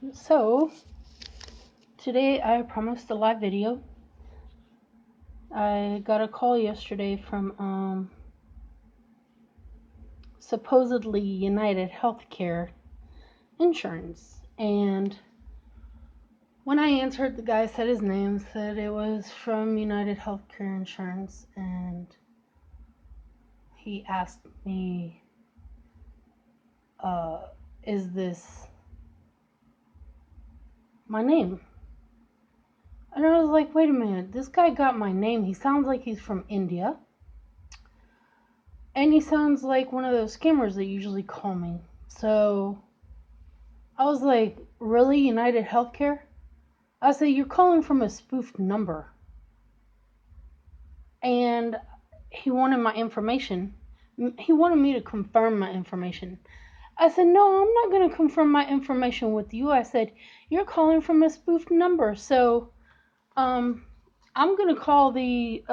So, today I promised a live video. I got a call yesterday from supposedly United Healthcare Insurance, and when I answered, the guy said his name, said it was from United Healthcare Insurance, and he asked me, is this my name? And I was like, wait a minute, this guy got my name. He sounds like he's from India. And he sounds like one of those scammers that usually call me. So I was like, really, United Healthcare? I said, you're calling from a spoofed number. And he wanted my information. He wanted me to confirm my information. I said, no, I'm not going to confirm my information with you. I said, you're calling from a spoofed number. So I'm going to call the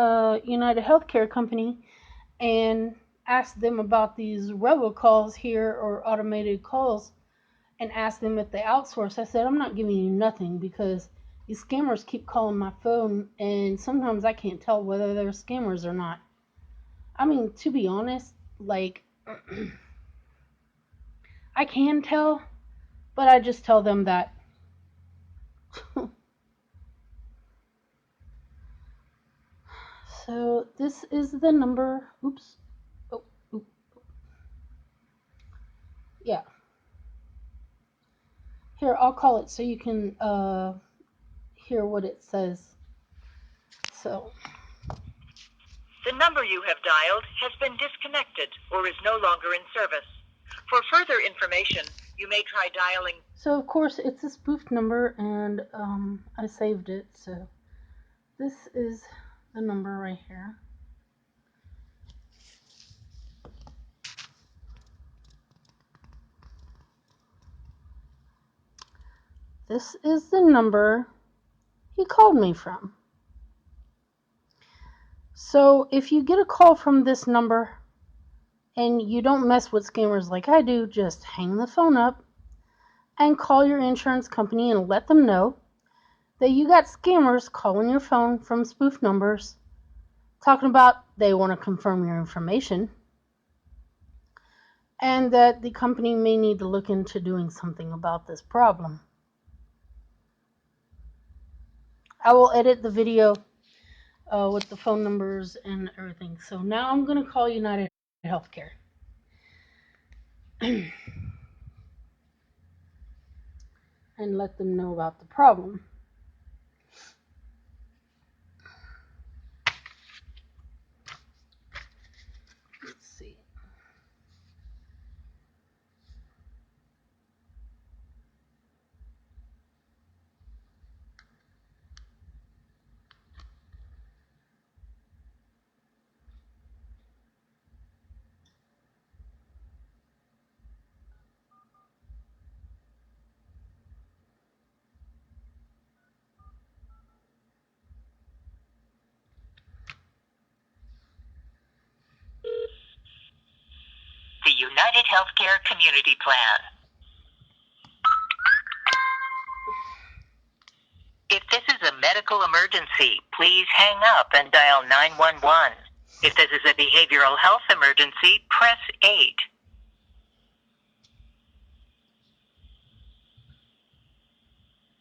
United Healthcare company and ask them about these robocalls here or automated calls and ask them if they outsource. I said, I'm not giving you nothing because these scammers keep calling my phone and sometimes I can't tell whether they're scammers or not. I mean, to be honest, like, I can tell, but I just tell them that. So this is the number. Oops. Oh, yeah. Here, I'll call it so you can hear what it says. So. The number you have dialed has been disconnected or is no longer in service. For further information, you may try dialing. So, of course, it's a spoofed number, and I saved it. So, this is the number right here. This is the number he called me from. So, if you get a call from this number and you don't mess with scammers like I do, just hang the phone up and call your insurance company and let them know that you got scammers calling your phone from spoof numbers talking about they want to confirm your information and that the company may need to look into doing something about this problem. I will edit the video with the phone numbers and everything. So now I'm going to call United Healthcare. And let them know about the problem. Let's see. The United Healthcare Community Plan. If this is a medical emergency, please hang up and dial 911. If this is a behavioral health emergency, press 8.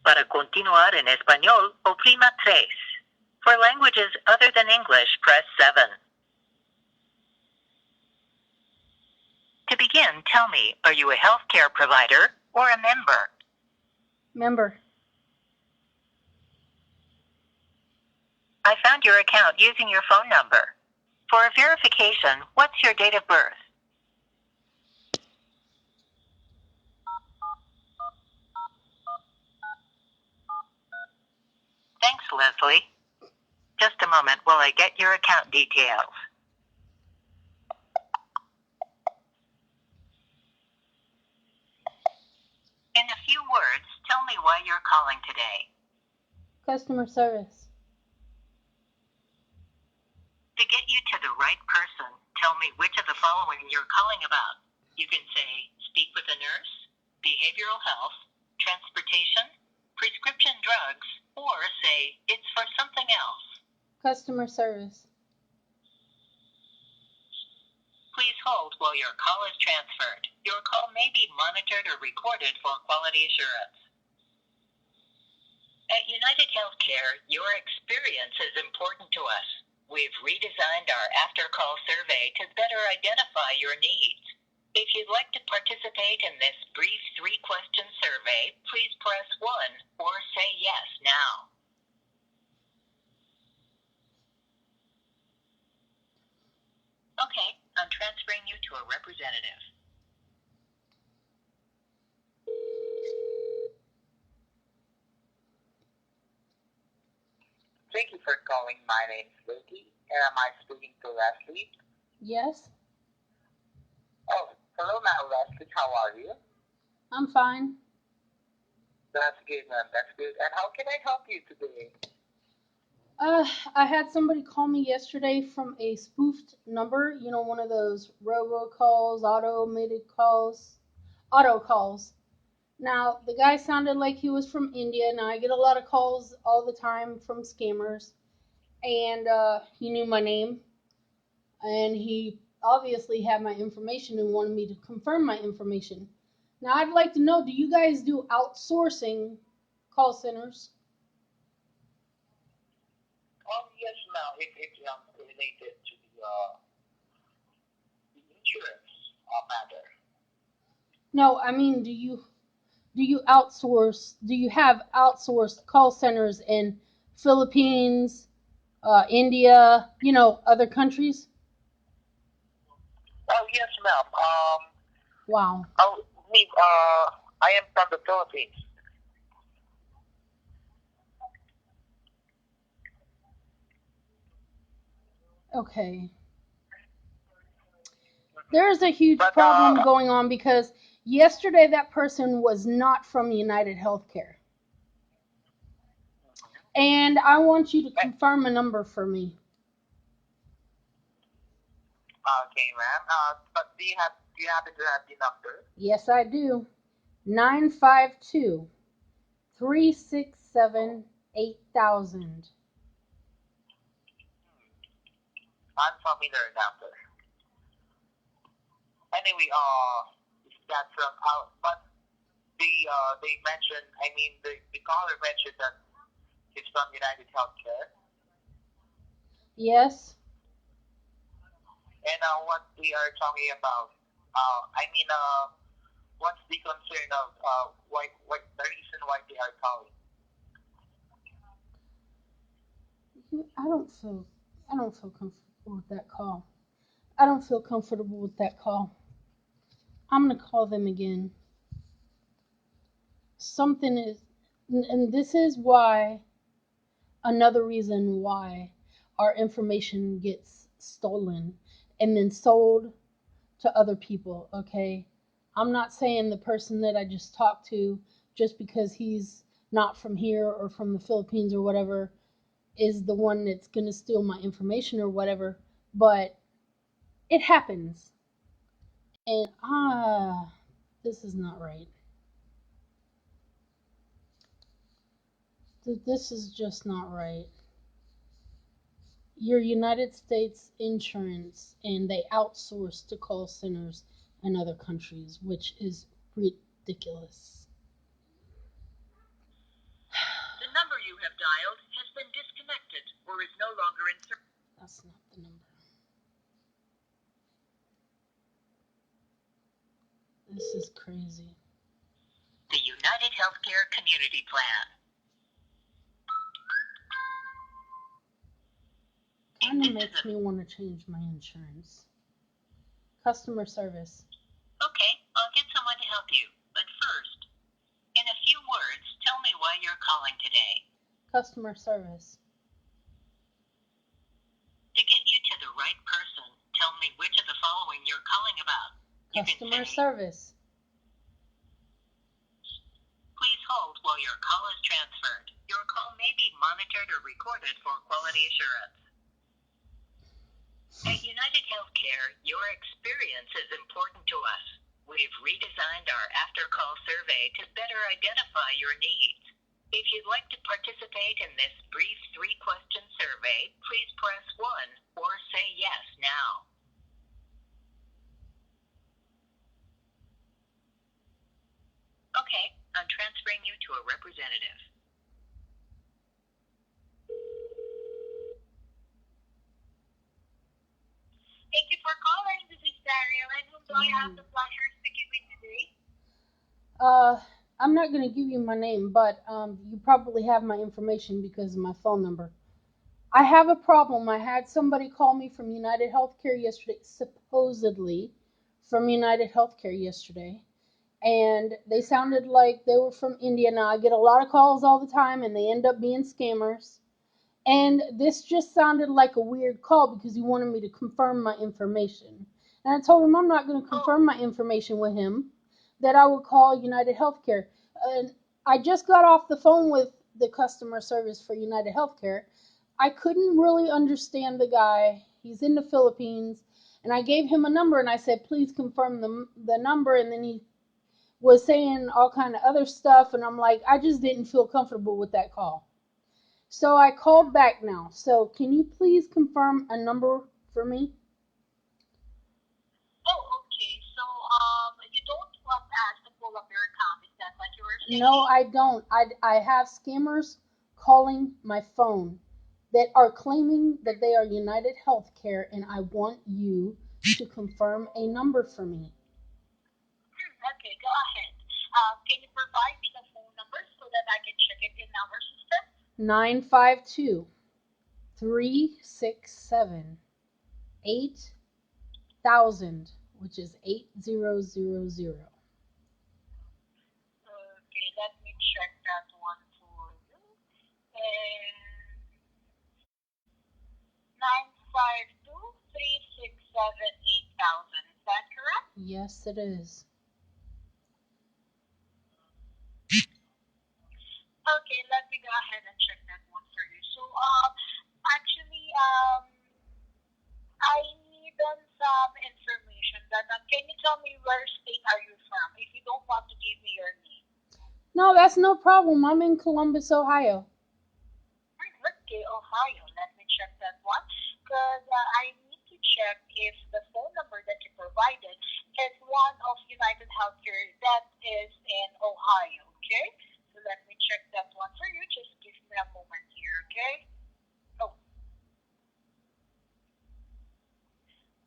Para continuar en español, oprima 3. For languages other than English, press 7. To begin, tell me, are you a healthcare provider or a member? Member. I found your account using your phone number. For verification, what's your date of birth? Thanks, Leslie. Just a moment while I get your account details. In a few words, tell me why you're calling today. Customer service. To get you to the right person, tell me which of the following you're calling about. You can say, speak with a nurse, behavioral health, transportation, prescription drugs, or say it's for something else. Customer service. Please hold while your call is transferred. Your call may be monitored or recorded for quality assurance. At United Healthcare, your experience is important to us. We've redesigned our after-call survey to better identify your needs. If you'd like to participate in this brief 3-question survey, please press 1 or say yes now. Okay, I'm transferring you to a representative. Thank you for calling. My name is Vicky, and am I speaking to Leslie? Yes, Oh, hello now, Leslie. How are you? I'm fine. That's good, ma'am. That's good. And how can I help you today? I had somebody call me yesterday from a spoofed number, you know, one of those robocalls, auto calls. Now, the guy sounded like he was from India. Now, I get a lot of calls all the time from scammers, and he knew my name, and he obviously had my information and wanted me to confirm my information. Now, I'd like to know, do you guys do outsourcing call centers? Yes, ma'am. It's related to the insurance matter. No, I mean, do you have outsourced call centers in Philippines, India, you know, other countries? Oh, yes, ma'am. Wow. I am from the Philippines. Okay. There's a huge But problem going on because yesterday that person was not from United Healthcare. And I want you to confirm a number for me. okay, ma'am. But do you happen to have the number? Yes, I do. 952-367-8000. Unfamiliar number. Anyway, that's from out. But they mentioned. I mean, the caller mentioned that it's from United Healthcare. Yes. And what we are talking about. I mean, what's the concern of why the reason why they are calling? I don't feel comfortable with that call. I don't feel comfortable with that call. I'm going to call them again. Something is, and this is why, another reason why our information gets stolen and then sold to other people, okay? I'm not saying the person that I just talked to, just because he's not from here or from the Philippines or whatever, is the one that's going to steal my information or whatever, but it happens. And this is not right. This is just not right. Your United States insurance, and they outsource to call centers in other countries, which is ridiculous. The number you have dialed has been disconnected or is no longer in service. That's not the number. This is crazy. The United Healthcare Community Plan. Kind of makes me want to change my insurance. Customer service. Okay, I'll get someone to help you. But first, in a few words, tell me why you're calling today. Customer service. To get you to the right person, tell me which of the following you're calling about. Customer service. Please hold while your call is transferred. Your call may be monitored or recorded for quality assurance. At United Healthcare, your experience is important to us. We've redesigned our after-call survey to better identify your needs. If you'd like to participate in this brief 3-question survey, please press 1 or say yes now. Okay, I'm transferring you to a representative. Thank you for calling. This is Dario, and whom do I have the pleasure speaking with today? I'm not going to give you my name, but you probably have my information because of my phone number. I have a problem. I had somebody call me from United Healthcare yesterday, supposedly from United Healthcare yesterday, and they sounded like they were from India. Now, I get a lot of calls all the time, and they end up being scammers. And this just sounded like a weird call because he wanted me to confirm my information. And I told him I'm not going to confirm my information with him, that I would call United Healthcare. And I just got off the phone with the customer service for United Healthcare. I couldn't really understand the guy. He's in the Philippines. And I gave him a number and I said, please confirm the number. And then he was saying all kind of other stuff. And I'm like, I just didn't feel comfortable with that call. So I called back now. So can you please confirm a number for me? Oh, okay. So, you don't want us to pull up your account. Is that what you were saying? No, I don't. I have scammers calling my phone that are claiming that they are United Healthcare, and I want you to confirm a number for me. Okay, go ahead. Can you provide me the phone number so that I can check it in our system? 952 367 8000, which is 8000. Okay, let me check that one for you. And 952-367-8000. Is that correct? Yes, it is. Okay, let me go ahead and check that one for you. So, actually, I need some information. That can you tell me where state are you from? If you don't want to give me your name. No, that's no problem. I'm in Columbus, Ohio. Okay, Ohio. Let me check that one because I need to check if the phone number that you provided is one of United Healthcare that is in Ohio. Okay, so let me check that one for you. Just give me a moment here. Okay. Oh,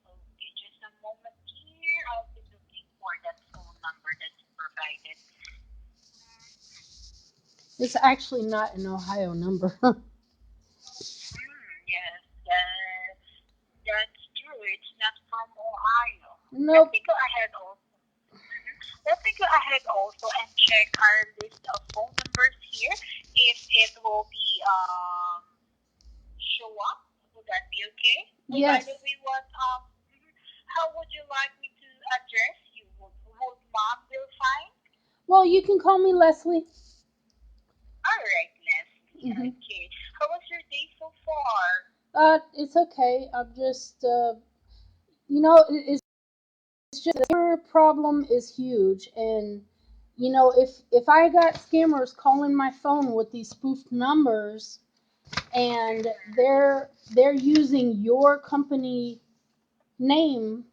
okay. Just a moment here. I'll be looking for that phone number that you provided. It's actually not an Ohio number. Yes, that's true. It's not from Ohio. Let Nope. me go ahead also. Mhm. Let me go ahead also and check our list of phone numbers here if it will be show up. Would that be okay? Oh, by Yes. the way, how would you like me to address you? Would mom will fine? Well, you can call me Leslie. All right, Leslie. Hmm. Okay. How was your day so far? It's okay. I'm just, it's just the problem is huge, and if I got scammers calling my phone with these spoofed numbers, and they're using your company name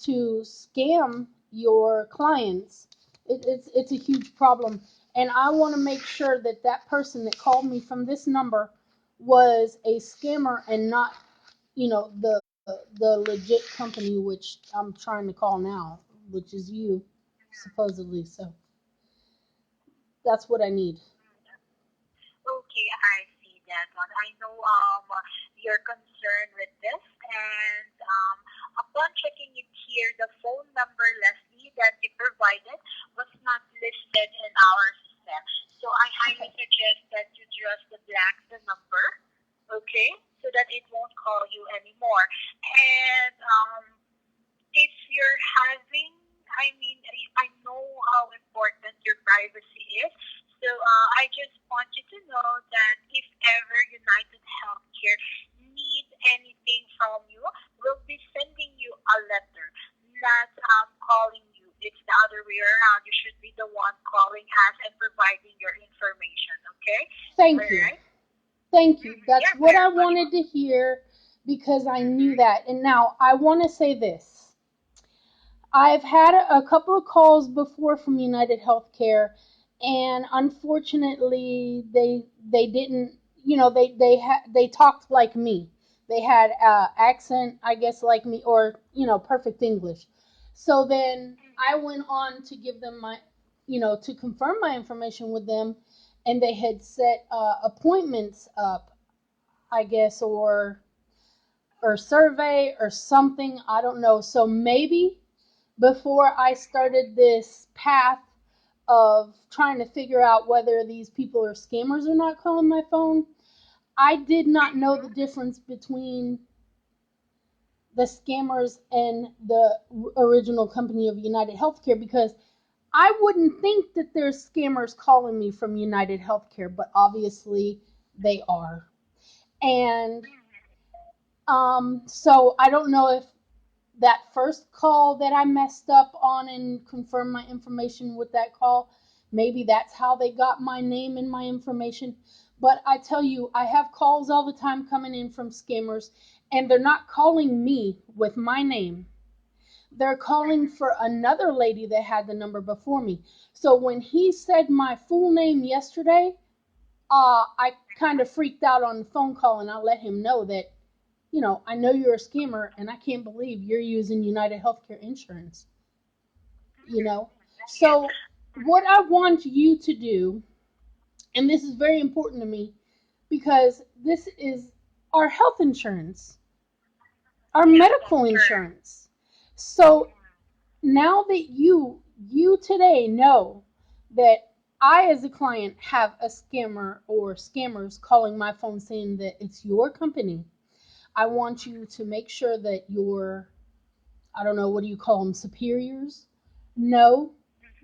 to scam your clients, it's a huge problem. And I want to make sure that that person that called me from this number was a scammer and not, the legit company, which I'm trying to call now, which is you, supposedly. So that's what I need. Okay, I see that one. I know you're concerned with this, and upon checking it here, the phone number, Leslie, that you provided was not listed in our system. So I highly suggest that you just black the number, okay, so that it won't call you anymore. And if you're having, I mean, I know how important your privacy is. So I just want you to know that if ever United Healthcare needs anything from you, we'll be sending you a letter, not calling you. It's the carrier, you should be the one calling us and providing your information. Okay? Thank All you. right? Thank you. That's You're what I very much wanted to welcome. hear because I knew Mm-hmm. that. And now I want to say this. I've had a couple of calls before from United Healthcare, and unfortunately, they didn't. They talked like me. They had accent, I guess, like me, or perfect English. So then I went on to give them to confirm my information with them, and they had set appointments up, I guess, or survey or something. I don't know. So maybe before I started this path of trying to figure out whether these people are scammers or not calling my phone, I did not know the difference between the scammers and the original company of United Healthcare because I wouldn't think that there's scammers calling me from United Healthcare, but obviously they are. And so I don't know if that first call that I messed up on and confirmed my information with that call, maybe that's how they got my name and my information. But I tell you, I have calls all the time coming in from scammers, and they're not calling me with my name. They're calling for another lady that had the number before me. So when he said my full name yesterday, I kind of freaked out on the phone call, and I let him know that I know you're a scammer and I can't believe you're using United Healthcare insurance, you know? Yes. So, what I want you to do, and this is very important to me because this is our health insurance, our Yes, medical that's correct. insurance. So, now that you today know that I as a client have a scammer or scammers calling my phone saying that it's your company, I want you to make sure that your I don't know, what do you call them, superiors, know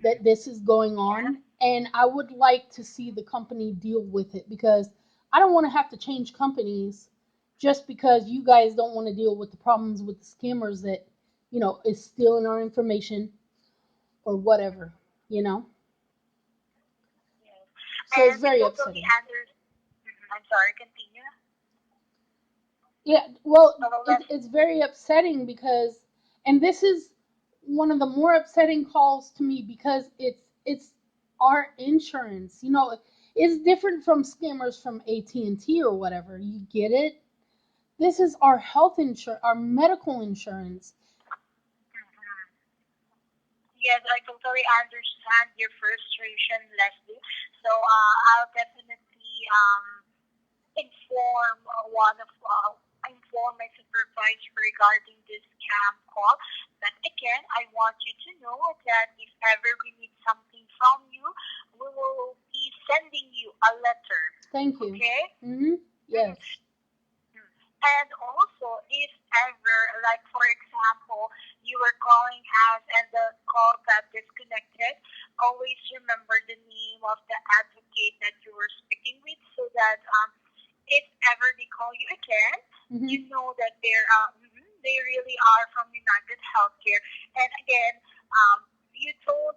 that this is going Yes. on. And I would like to see the company deal with it because I don't want to have to change companies just because you guys don't want to deal with the problems with the scammers that, is stealing our information or whatever, you know? Yes. So And it's we very totally upsetting. understand. I'm sorry, continue. Yeah, well, So let's. it's very upsetting because, and this is one of the more upsetting calls to me because it's our insurance. It's different from scammers from AT&T or whatever. You get it? This is our health insurance, our medical insurance. Yes, I totally understand your frustration, Leslie. So I'll definitely inform inform my supervisor regarding this scam call. But again, I want you to know that if ever we need something from you, we will be sending you a letter. Thank you. Okay? Mhm. Yes. And also, if ever, like for example, you were calling us and the call got disconnected, always remember the name of the advocate that you were speaking with so that if ever they call you again, you Hmm. know that they really are from United Healthcare. And again, you told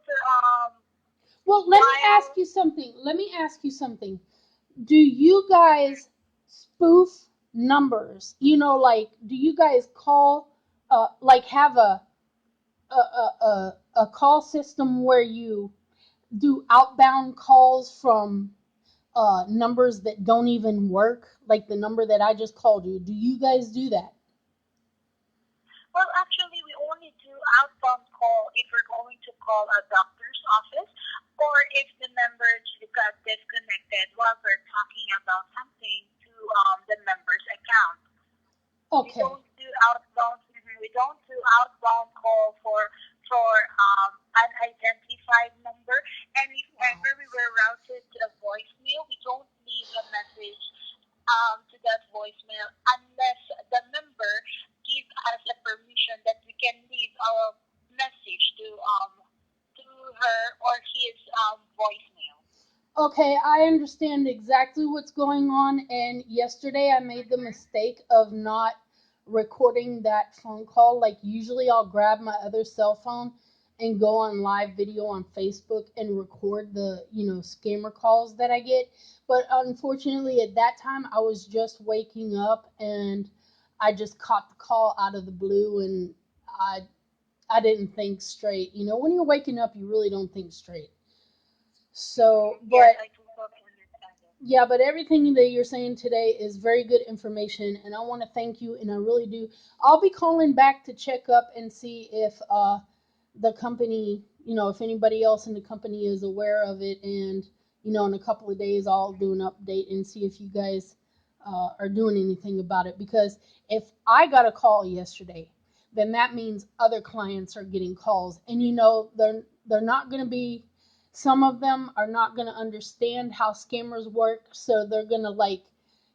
Well, let me ask while you something. Do you guys spoof numbers? Like, do you guys call, like, have a call system where you do outbound calls from numbers that don't even work, like the number that I just called you? Do you guys do that? well, actually, we only do outbound call if we're going to call a doctor's office or if the member got disconnected while we're talking about something to the member's account. We Okay. don't do outbound. We don't do outbound call for unidentified number. And if Wow. ever we were routed to a voicemail, we don't leave a message to that voicemail unless the member gives us a permission that we can leave a message to her or his voicemail. Okay, I understand exactly what's going on. And yesterday I made the Mm-hmm. mistake of not recording that phone call. Like, usually I'll grab my other cell phone and go on live video on Facebook and record the, scammer calls that I get. But unfortunately, at that time, I was just waking up and I just caught the call out of the blue, and I I didn't think straight. When you're waking up, you really don't think straight. So, Yes, but I totally understand it. yeah, but everything that you're saying today is very good information, and I want to thank you, and I really do. I'll be calling back to check up and see if the company, if anybody else in the company is aware of it, and in a couple of days I'll do an update and see if you guys are doing anything about it. Because if I got a call yesterday, then that means other clients are getting calls, and they're not going to be. Some of them are not going to understand how scammers work, so they're going to like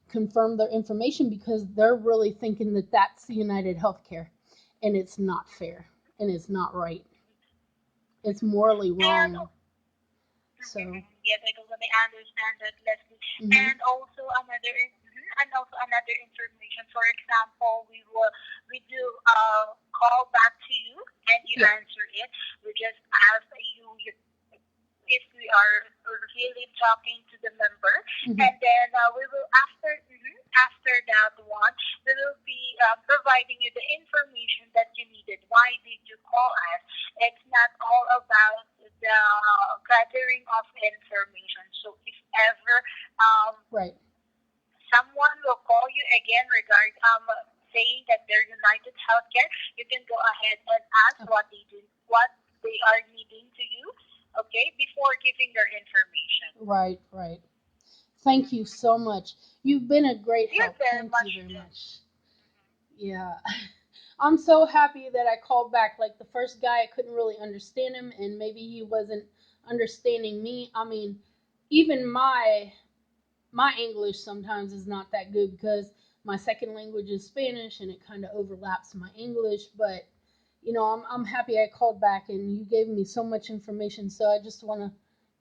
confirm their information because they're really thinking that that's United Healthcare, and it's not fair and it's not right. It's morally And wrong. So, yes, I totally understand that, Leslie. mhm. And also another information. For example, we do call back to you and you Yeah. answer it. We just ask you if we are really talking to the member, Mhm. and then we will after that one we will be providing you the information that you needed. Why did you call us? It's not all about the gathering of information. So if ever Right. someone will call you again regarding saying that they're United Healthcare, you can go ahead and ask Okay. what they are needing to you, okay, before giving their information. Right. Right. Thank you so much. You've been a great You're help. very Thank much you very too. much. Yeah. I'm so happy that I called back. Like the first guy, I couldn't really understand him, and maybe he wasn't understanding me. I mean, even my English sometimes is not that good because my second language is Spanish and it kind of overlaps my English. But I'm happy I called back and you gave me so much information. So I just want to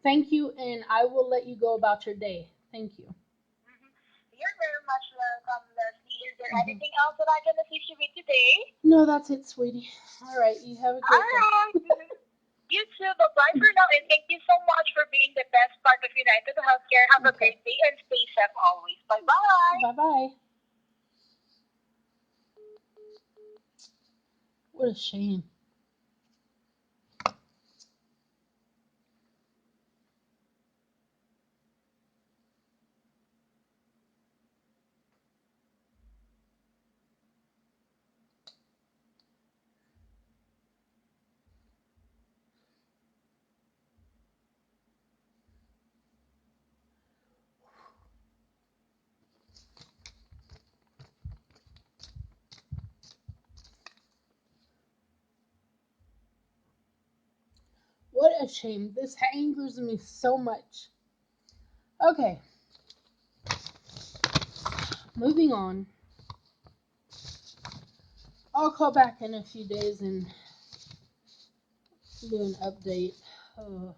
thank you, and I will let you go about your day. Thank you. Mm-hmm. You're very much welcome, Leslie. Is there Hmm. anything else that I can assist you with today? No, that's it, sweetie. All right, you have a All great day. right. Mm-hmm. You too. Bye bye for now, and thank you so much for being the best part of United Healthcare. Have a Okay, great day and stay safe always. Bye bye. bye bye. What a shame. What a shame. This angers me so much. Okay, moving on. I'll call back in a few days and do an update. Oh.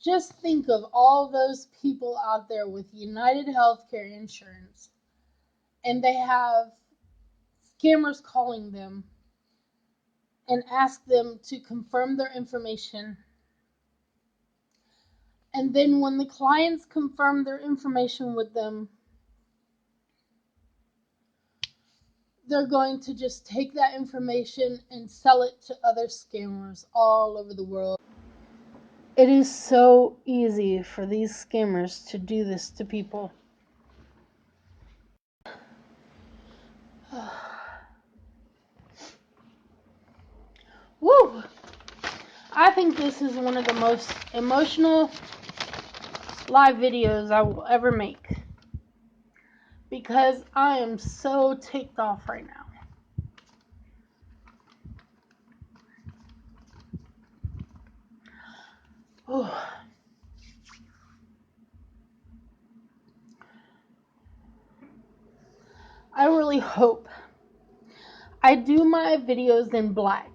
Just think of all those people out there with United Healthcare insurance, and they have scammers calling them and ask them to confirm their information. And then when the clients confirm their information with them, they're going to just take that information and sell it to other scammers all over the world. It is so easy for these scammers to do this to people. Woo! I think this is one of the most emotional live videos I will ever make because I am so ticked off right now. Oh, I really hope I do my videos in black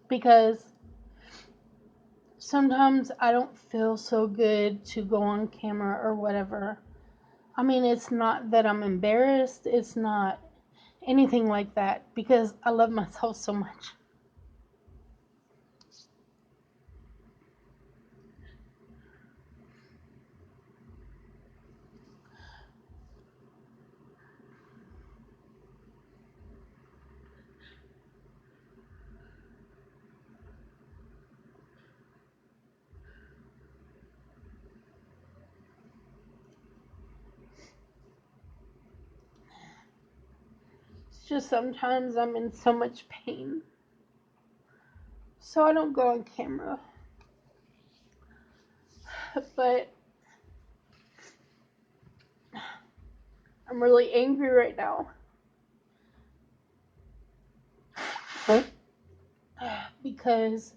because sometimes I don't feel so good to go on camera or whatever. I mean, it's not that I'm embarrassed. It's not anything like that because I love myself so much. It's just sometimes I'm in so much pain. So I don't go on camera. But I'm really angry right now. Because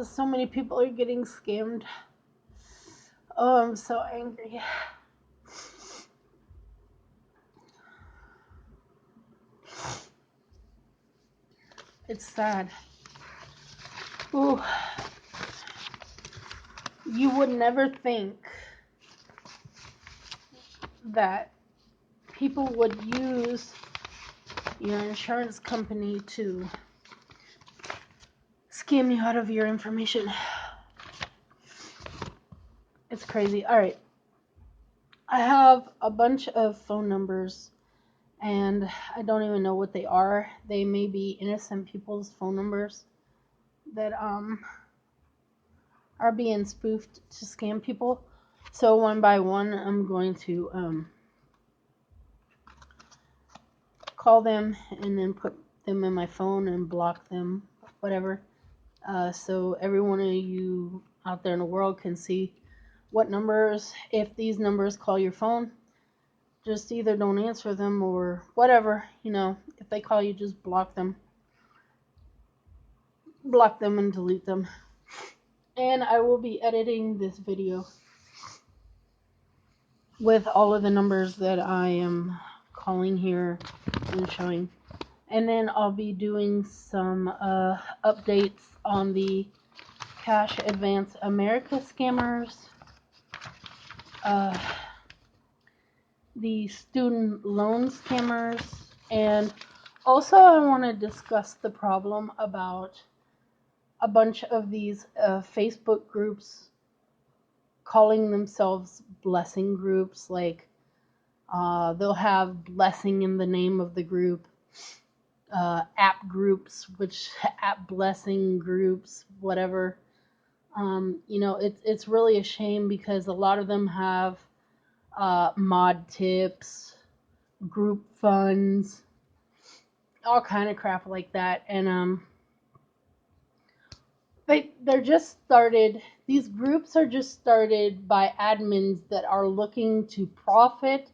so many people are getting scammed. Oh, I'm so angry. It's sad. Ooh. You would never think that people would use your insurance company to scam you out of your information. It's crazy. All right. I have a bunch of phone numbers and I don't even know what they are. They may be innocent people's phone numbers that are being spoofed to scam people. So one by one, I'm going to call them and then put them in my phone and block them, whatever. So every one of you out there in the world can see what numbers, if these numbers call your phone, just either don't answer them or whatever, if they call you, just block them and delete them. And I will be editing this video with all of the numbers that I am calling here and showing. And then I'll be doing some updates on the Cash Advance America scammers, the student loan scammers, and also I want to discuss the problem about a bunch of these Facebook groups calling themselves blessing groups. Like they'll have blessing in the name of the group, app groups, which app blessing groups, whatever. It's really a shame because a lot of them have mod tips, group funds, all kind of crap like that, and they're just started. These groups are just started by admins that are looking to profit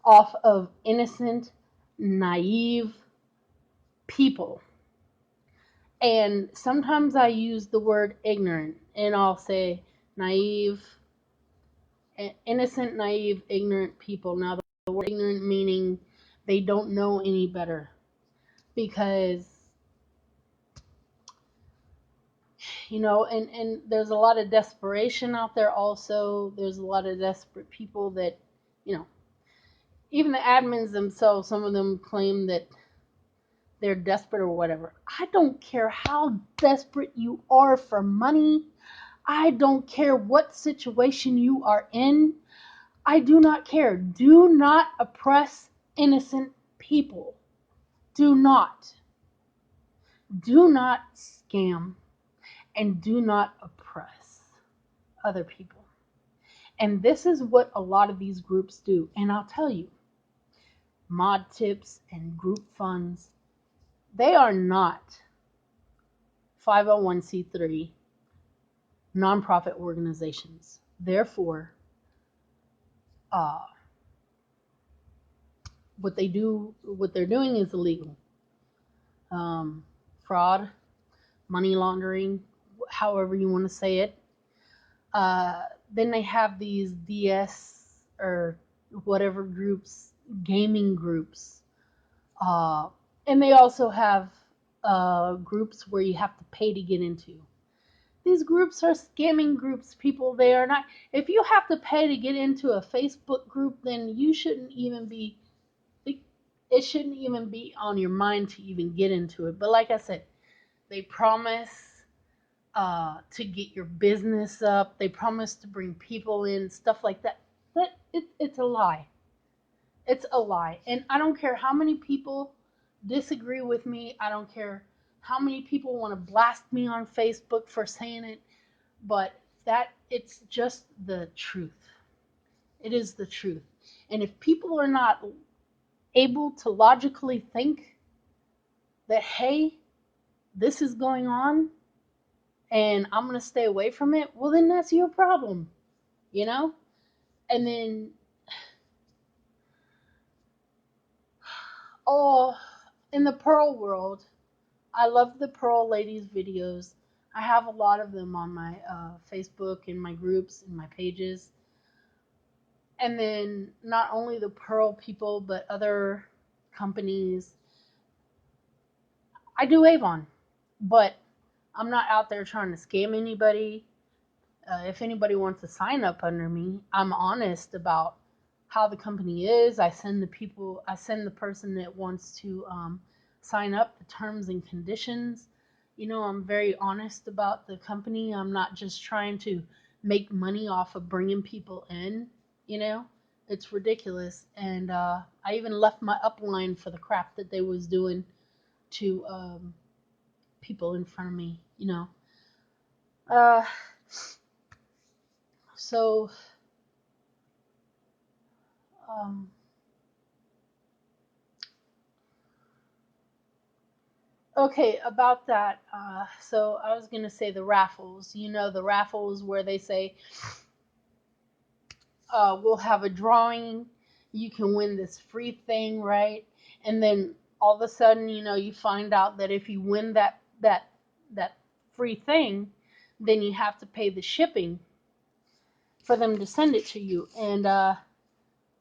off of innocent, naive people. And sometimes I use the word ignorant, and I'll say naive, innocent, naive, ignorant people. Now, the word ignorant meaning they don't know any better. Because, and there's a lot of desperation out there also. There's a lot of desperate people that, even the admins themselves, some of them claim that they're desperate or whatever. I don't care how desperate you are for money. I don't care what situation you are in. I do not care. Do not oppress innocent people. Do not. Do not scam and do not oppress other people. And this is what a lot of these groups do. And I'll tell you, mod tips and group funds, they are not 501c3 nonprofit organizations. Therefore, what they're doing is illegal. Fraud, money laundering, however you want to say it. Then they have these DS or whatever groups, gaming groups, and they also have groups where you have to pay to get into. These groups are scamming groups, people. They are not. If you have to pay to get into a Facebook group, then you shouldn't even be. It shouldn't even be on your mind to even get into it. But like I said, they promise to get your business up. They promise to bring people in, stuff like that. But it's a lie. It's a lie. And I don't care how many people disagree with me. I don't care how many people want to blast me on Facebook for saying it. But that it's just the truth. It is the truth. And if people are not able to logically think that, hey, this is going on and I'm going to stay away from it, well, then that's your problem, you know? And then, oh, in the Pearl world, I love the Pearl Ladies videos. I have a lot of them on my Facebook, in my groups, in my pages. And then not only the Pearl people, but other companies. I do Avon, but I'm not out there trying to scam anybody. If anybody wants to sign up under me, I'm honest about how the company is. I send the person that wants to sign up the terms and conditions. You know, I'm very honest about the company. I'm not just trying to make money off of bringing people in, you know. It's ridiculous. And I even left my upline for the crap that they was doing to people in front of me, you know. Uh, so, um, okay, about that. So I was gonna say the raffles. You know, the raffles where they say we'll have a drawing, you can win this free thing, right? And then all of a sudden, you know, you find out that if you win that free thing, then you have to pay the shipping for them to send it to you, and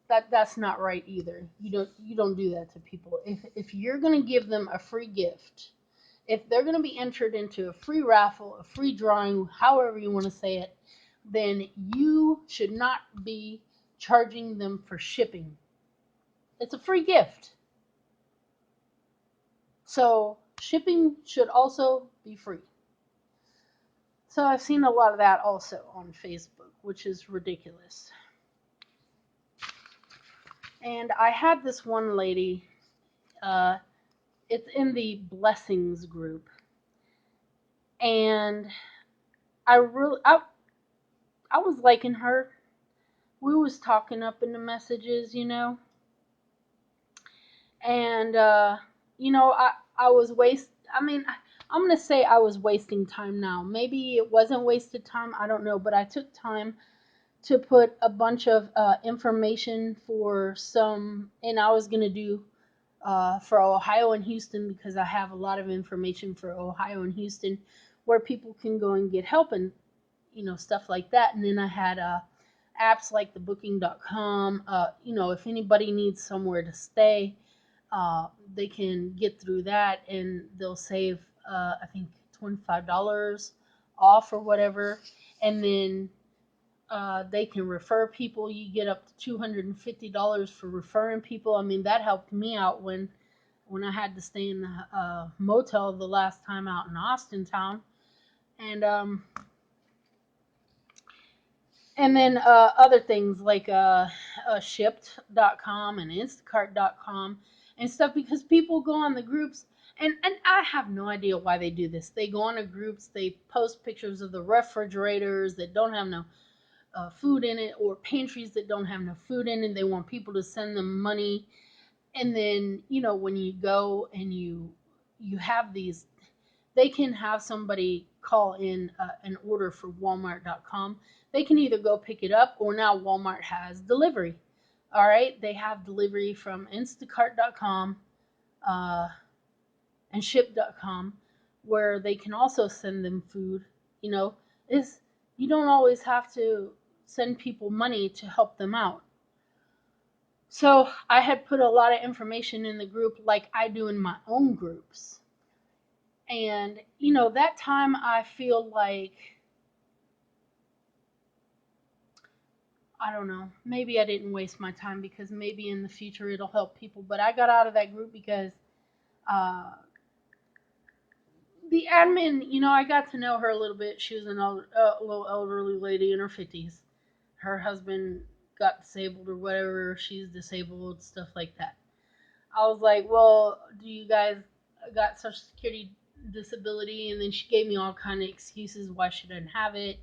that's not right either. You don't do that to people. If you're gonna give them a free gift, if they're going to be entered into a free raffle, a free drawing, however you want to say it, then you should not be charging them for shipping. It's a free gift. So shipping should also be free. So I've seen a lot of that also on Facebook, which is ridiculous. And I had this one lady, uh, it's in the blessings group, and I was liking her. We was talking up in the messages, you know, and you know, I was waste. I mean, I'm gonna say I was wasting time now. Maybe it wasn't wasted time. I don't know, but I took time to put a bunch of information for some, and I was gonna do for Ohio and Houston because I have a lot of information for Ohio and Houston where people can go and get help and you know stuff like that. And then I had apps like the booking.com. You know, if anybody needs somewhere to stay, they can get through that and they'll save, I think, $25 off or whatever. And then they can refer people. You get up to $250 for referring people. I mean, that helped me out when I had to stay in a motel the last time out in Austin town. And then other things like shipped.com and instacart.com and stuff because people go on the groups and I have no idea why they do this. They go on the groups, they post pictures of the refrigerators that don't have no food in it or pantries that don't have no food in it. They want people to send them money. And then, you know, when you go and you have these, they can have somebody call in an order for Walmart.com. They can either go pick it up or now Walmart has delivery. All right, they have delivery from Instacart.com uh, and Ship.com, where they can also send them food. You know, is you don't always have to send people money to help them out. So I had put a lot of information in the group like I do in my own groups. And, that time I feel like, I don't know, maybe I didn't waste my time because maybe in the future it'll help people. But I got out of that group because uh, the admin, I got to know her a little bit. She was a little elderly lady in her 50s. Her husband got disabled or whatever. She's disabled, stuff like that. I was like, well, do you guys got Social Security disability? And then she gave me all kind of excuses why she didn't have it.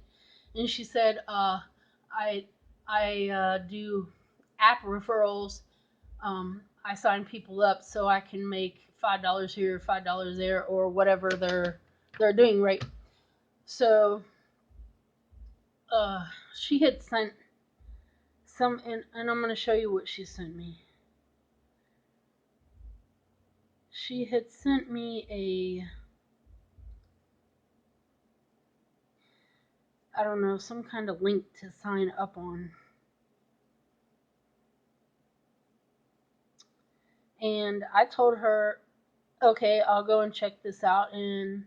And she said, I do app referrals. I sign people up so I can make $5 here, $5 there, or whatever they're doing, right? So uh, she had sent some, and I'm gonna show you what she sent me. She had sent me I don't know, some kind of link to sign up on. And I told her, okay, I'll go and check this out and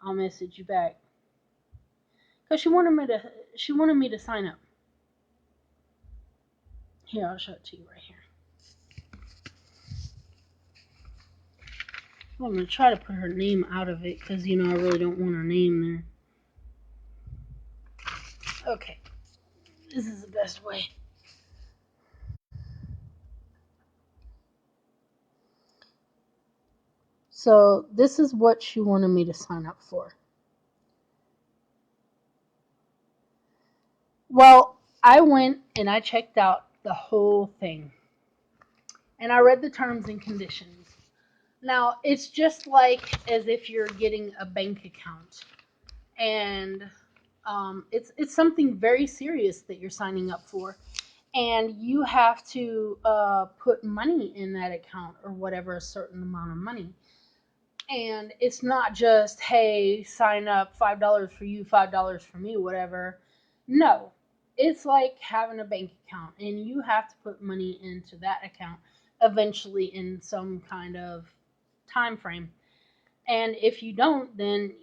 I'll message you back. Cause she wanted me to sign up. Here, I'll show it to you right here. Well, I'm gonna try to put her name out of it because I really don't want her name there. Okay, this is the best way. So this is what she wanted me to sign up for. Well, I went and I checked out the whole thing. And I read the terms and conditions. Now, it's just like as if you're getting a bank account. And it's something very serious that you're signing up for. And you have to put money in that account or whatever, a certain amount of money. And it's not just, hey, sign up, $5 for you, $5 for me, whatever. No, it's like having a bank account, and you have to put money into that account eventually in some kind of time frame. And if you don't, then,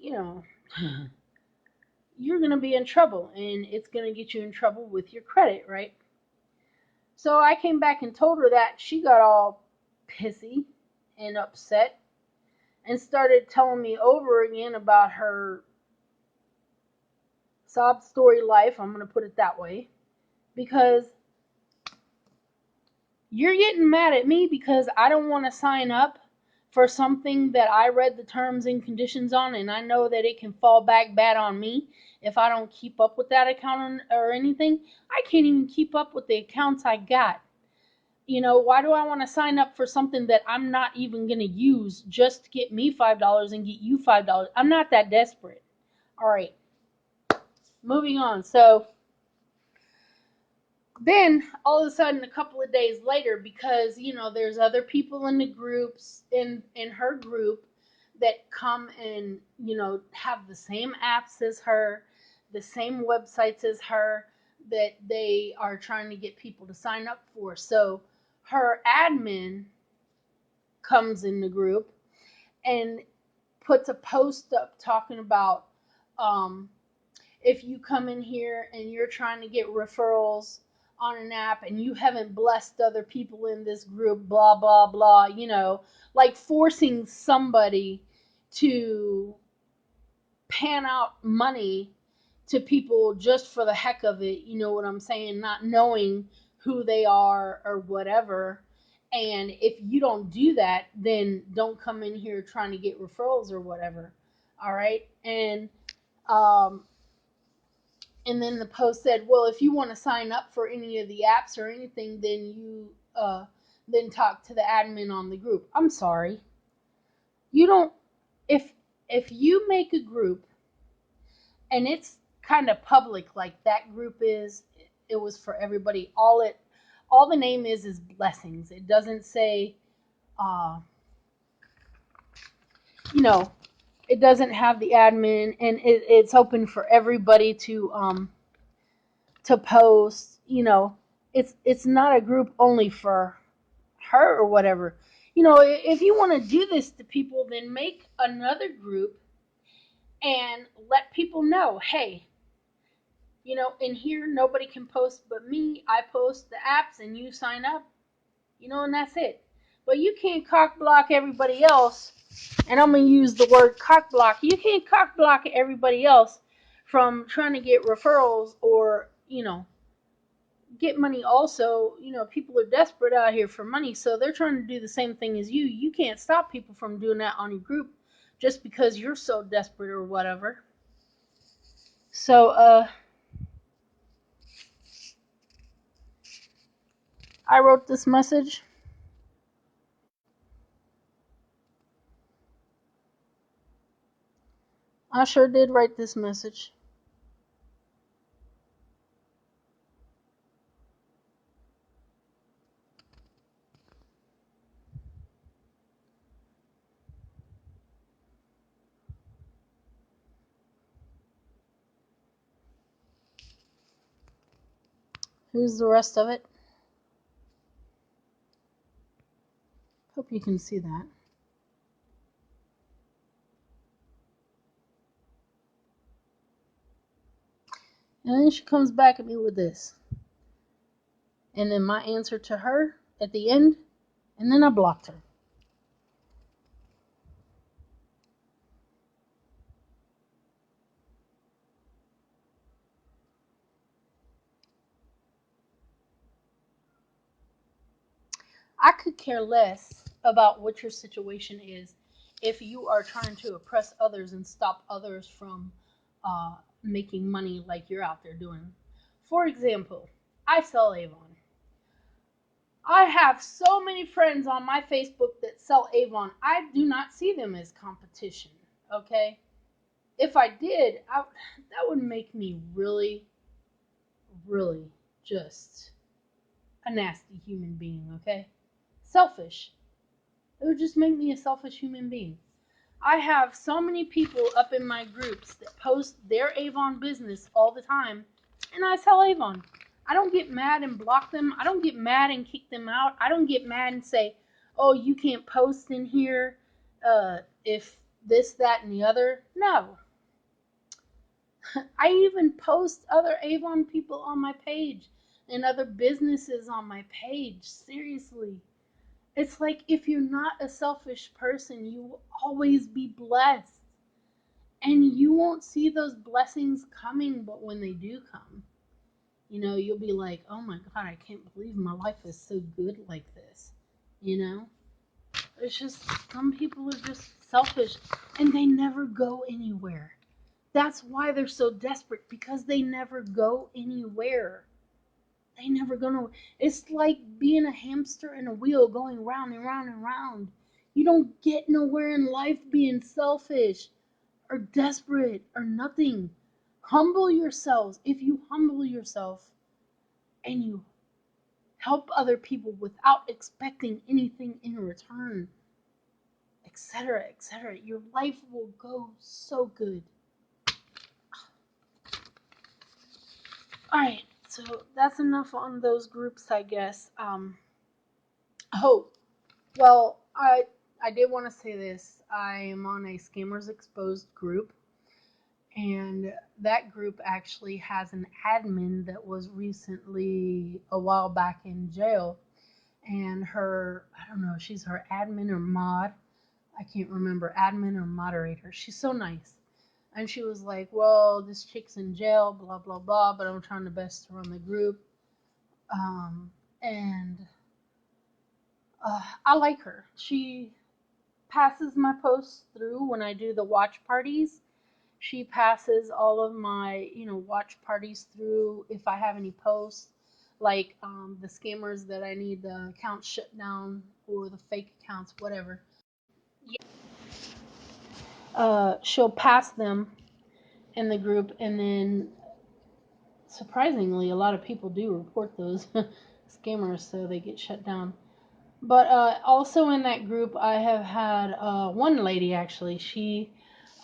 you're going to be in trouble, and it's going to get you in trouble with your credit, right? So I came back and told her that. She got all pissy and upset and started telling me over again about her sob story life. I'm going to put it that way. Because you're getting mad at me because I don't want to sign up for something that I read the terms and conditions on, and I know that it can fall back bad on me if I don't keep up with that account or anything. I can't even keep up with the accounts I got. Why do I want to sign up for something that I'm not even going to use just to get me $5 and get you $5? I'm not that desperate. All right, moving on. So then all of a sudden, a couple of days later, because there's other people in the groups in her group that come and have the same apps as her, the same websites as her, that they are trying to get people to sign up for. So her admin comes in the group and puts a post up talking about if you come in here and you're trying to get referrals on an app and you haven't blessed other people in this group, blah, blah, blah, like forcing somebody to pan out money to people just for the heck of it, you know what I'm saying? Not knowing who they are or whatever. And if you don't do that, then don't come in here trying to get referrals or whatever. All right. Um, and then the post said, well, if you want to sign up for any of the apps or anything, then you then talk to the admin on the group. I'm sorry. You don't if if you make a group and it's kind of public like that group is, it was for everybody. All the name is blessings. It doesn't say uh you know, it doesn't have the admin, and it's open for everybody to post. It's not a group only for her or whatever. if you want to do this to people, then make another group and let people know, hey, in here nobody can post but me. I post the apps and you sign up, and that's it. But you can't cock block everybody else, and I'm gonna use the word cock block. You can't cock block everybody else from trying to get referrals or get money. Also, people are desperate out here for money, so they're trying to do the same thing as you. You can't stop people from doing that on your group just because you're so desperate or whatever. So I wrote this message. I sure did write this message. Here's the rest of it. Hope you can see that. And then she comes back at me with this. And then my answer to her at the end, and then I blocked her. I could care less about what your situation is if you are trying to oppress others and stop others from making money like you're out there doing. For example, I sell Avon. I have so many friends on my Facebook that sell Avon. I do not see them as competition, okay? If I did, that would make me really, really just a nasty human being, okay? Selfish. It would just make me a selfish human being. I have so many people up in my groups that post their Avon business all the time, and I sell Avon. I don't get mad and block them. I don't get mad and kick them out. I don't get mad and say, oh, you can't post in here if this, that, and the other. No. I even post other Avon people on my page and other businesses on my page. Seriously. It's like if you're not a selfish person, you will always be blessed. And you won't see those blessings coming, but when they do come, you'll be like, oh my God, I can't believe my life is so good like this. You know? It's just, some people are just selfish and they never go anywhere. That's why they're so desperate, because they never go anywhere. They never gonna. It's like being a hamster in a wheel going round and round and round. You don't get nowhere in life being selfish or desperate or nothing. Humble yourselves. If you humble yourself and you help other people without expecting anything in return, etc., etc., your life will go so good. All right, so that's enough on those groups, I guess. Oh, well, I did want to say this. I am on a Scammers Exposed group, and that group actually has an admin that was recently a while back in jail, and I don't know, she's her admin or mod. I can't remember, admin or moderator. She's so nice. And she was like, well, this chick's in jail, blah, blah, blah, but I'm trying the best to run the group. And I like her. She passes my posts through when I do the watch parties. She passes all of my, watch parties through if I have any posts, like the scammers that I need the accounts shut down or the fake accounts, whatever. She'll pass them in the group, and then surprisingly, a lot of people do report those scammers, so they get shut down. But also in that group, I have had one lady actually. She's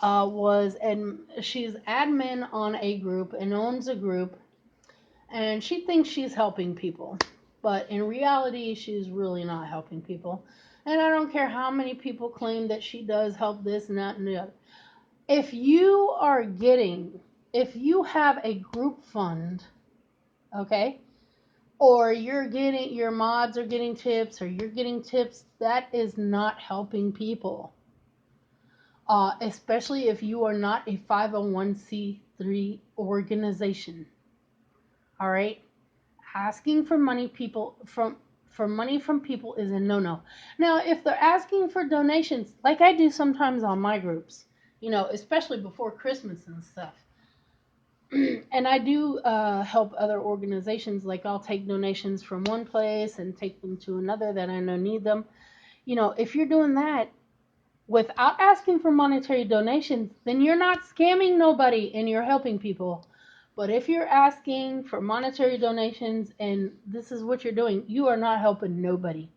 admin on a group and owns a group, and she thinks she's helping people, but in reality, she's really not helping people. And I don't care how many people claim that she does help this and that and the other. If you have a group fund, okay, or your mods are getting tips, or you're getting tips, that is not helping people. Especially if you are not a 501c3 organization. All right, asking for money from people is a no-no. Now, if they're asking for donations, like I do sometimes on my groups, especially before Christmas and stuff, and I do help other organizations. Like I'll take donations from one place and take them to another that I know need them. If you're doing that without asking for monetary donations, then you're not scamming nobody and you're helping people. But if you're asking for monetary donations and this is what you're doing, you are not helping nobody.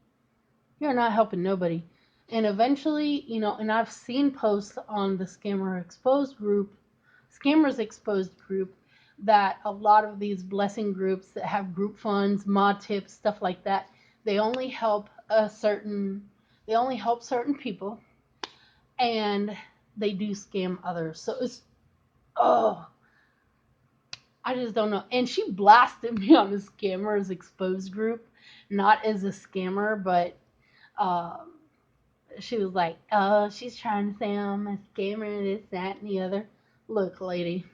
You're not helping nobody. And eventually, and I've seen posts on the Scammers Exposed group, that a lot of these blessing groups that have group funds, mod tips, stuff like that, they only help certain people, and they do scam others. So oh, I just don't know. And she blasted me on the Scammers Exposed group, not as a scammer, but she was like, "Oh, she's trying to say I'm a scammer, this, that, and the other." Look, lady,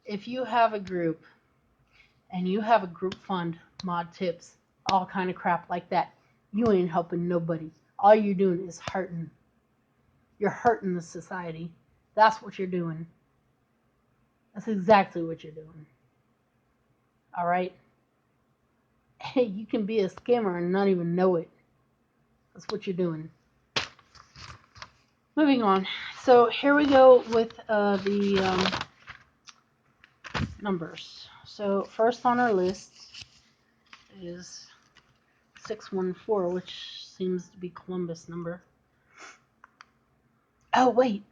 if you have a group and you have a group fund, mod tips, all kind of crap like that, you ain't helping nobody. All you're doing is hurting. You're hurting the society. That's what you're doing. That's exactly what you're doing. All right? Hey, you can be a scammer and not even know it. That's what you're doing. Moving on. So here we go with the numbers. So first on our list is 614, which seems to be Columbus number. Oh, wait.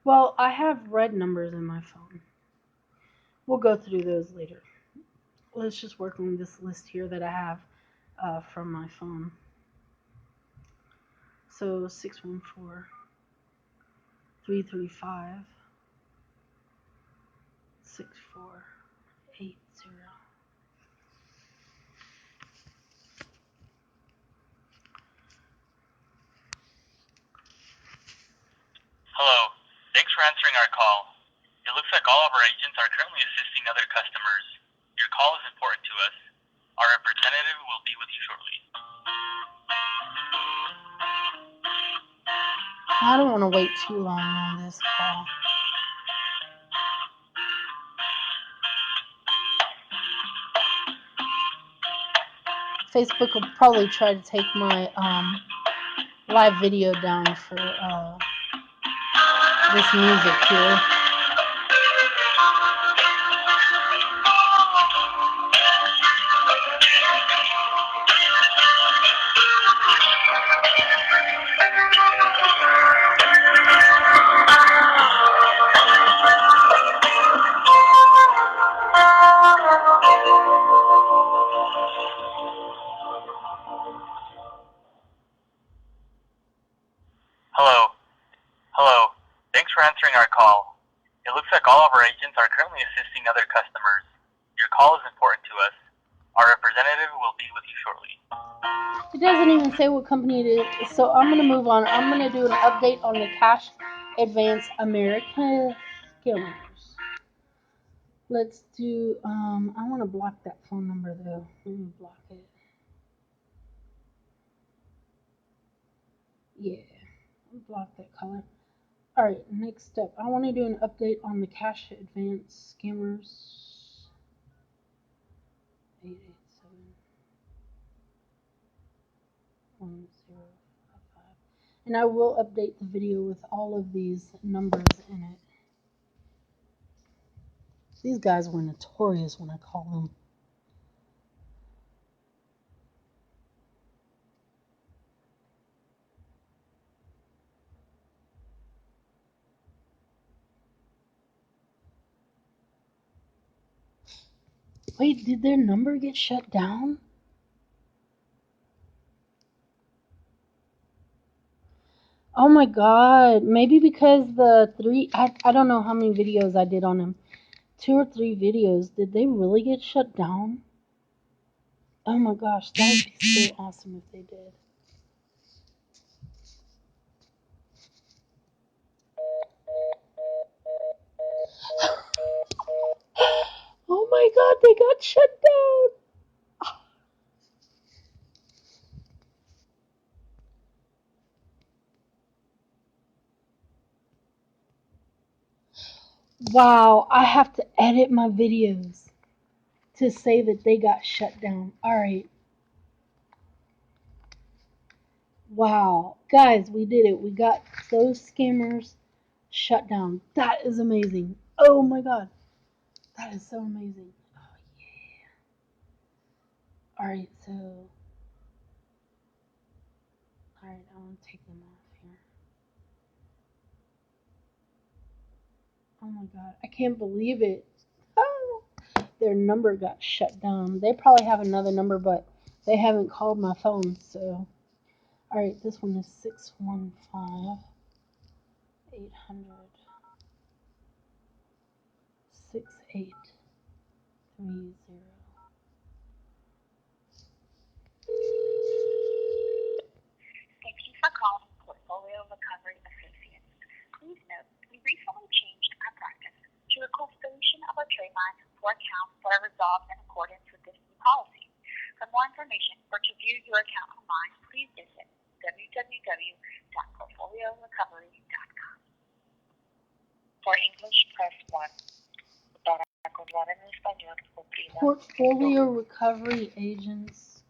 Well, I have red numbers in my phone. We'll go through those later. Let's just work on this list here that I have from my phone. So 614, 335, 6480. Hello. Thanks for answering our call. It looks like all of our agents are currently assisting other customers. Your call is important to us. Our representative will be with you shortly. I don't want to wait too long on this call. Facebook will probably try to take my live video down for this music here. Hello. Hello. Thanks for answering our call. It looks like all of our agents are currently assisting other customers. Your call is important to us. Our representative will be with you shortly. It doesn't even say what company it is, so I'm going to move on. I'm going to do an update on the Cash Advance America Scammers. Let's do, I want to block that phone number though. Let me block it. Yeah, block that color. Alright, next step. I want to do an update on the Cash Advance Scammers. 887-1055. And I will update the video with all of these numbers in it. These guys were notorious when I called them. Wait, did their number get shut down? Oh my god. Maybe because I don't know how many videos I did on him. 2 or 3 videos. Did they really get shut down? Oh my gosh, that would be so awesome if they did. Oh my god, they got shut down. Wow, I have to edit my videos to say that they got shut down. Alright. Wow. Guys, we did it. We got those scammers shut down. That is amazing. Oh my god. That is so amazing. Oh yeah. Alright, so alright, I want to take them off here. Oh my god. I can't believe it. Oh, their number got shut down. They probably have another number, but they haven't called my phone, so alright, this one is 615-800-6830. Thank you for calling Portfolio Recovery Associates. Please note, we recently changed our practice to request deletion of our trade lines for accounts that are resolved in accordance with this new policy. For more information or to view your account online, please visit www.portfoliorecovery.com. For English, press 1. Para continuar en español, oprima. Portfolio recovery agents.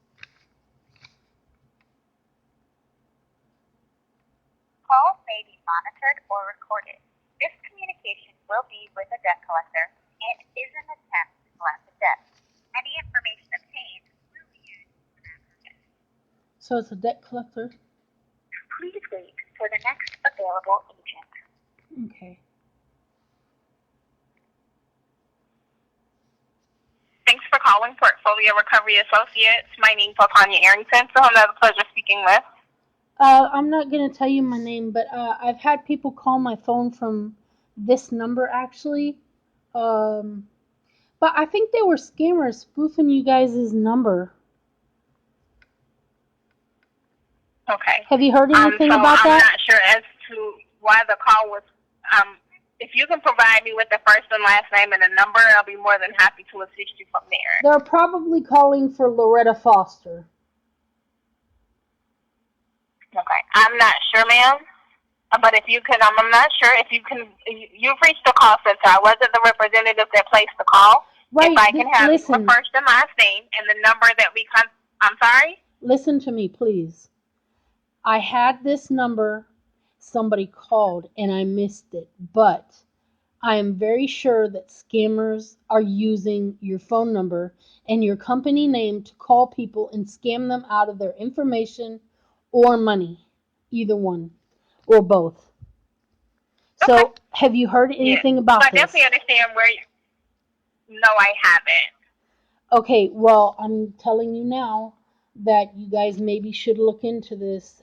Calls may be monitored or recorded. This communication will be with a debt collector and is an attempt to collect the debt. Any information obtained will be used in that purpose. So it's a debt collector? Please wait for the next available agent. Okay. Thanks for calling Portfolio Recovery Associates. My name is Tanya Arrington, so I have the pleasure speaking with. I'm not going to tell you my name, but I've had people call my phone from this number actually. But I think they were scammers spoofing you guys' number. Okay. Have you heard anything So about I'm that? not sure as to why the call was. If you can provide me with the first and last name and a number, I'll be more than happy to assist you from there. They're probably calling for Loretta Foster. Okay. I'm not sure, ma'am. But if you can, I'm not sure if you can. You've reached the call center. I wasn't the representative that placed the call. Right. If I can have Listen. your first and last name and the number that we come. I'm sorry. Listen to me, please. I had this number. Somebody called and I missed it, but I am very sure that scammers are using your phone number and your company name to call people and scam them out of their information or money. Either one or both. So, Okay. have you heard anything about I this? definitely understand where. No, I haven't. Okay, well, I'm telling you now that you guys maybe should look into this.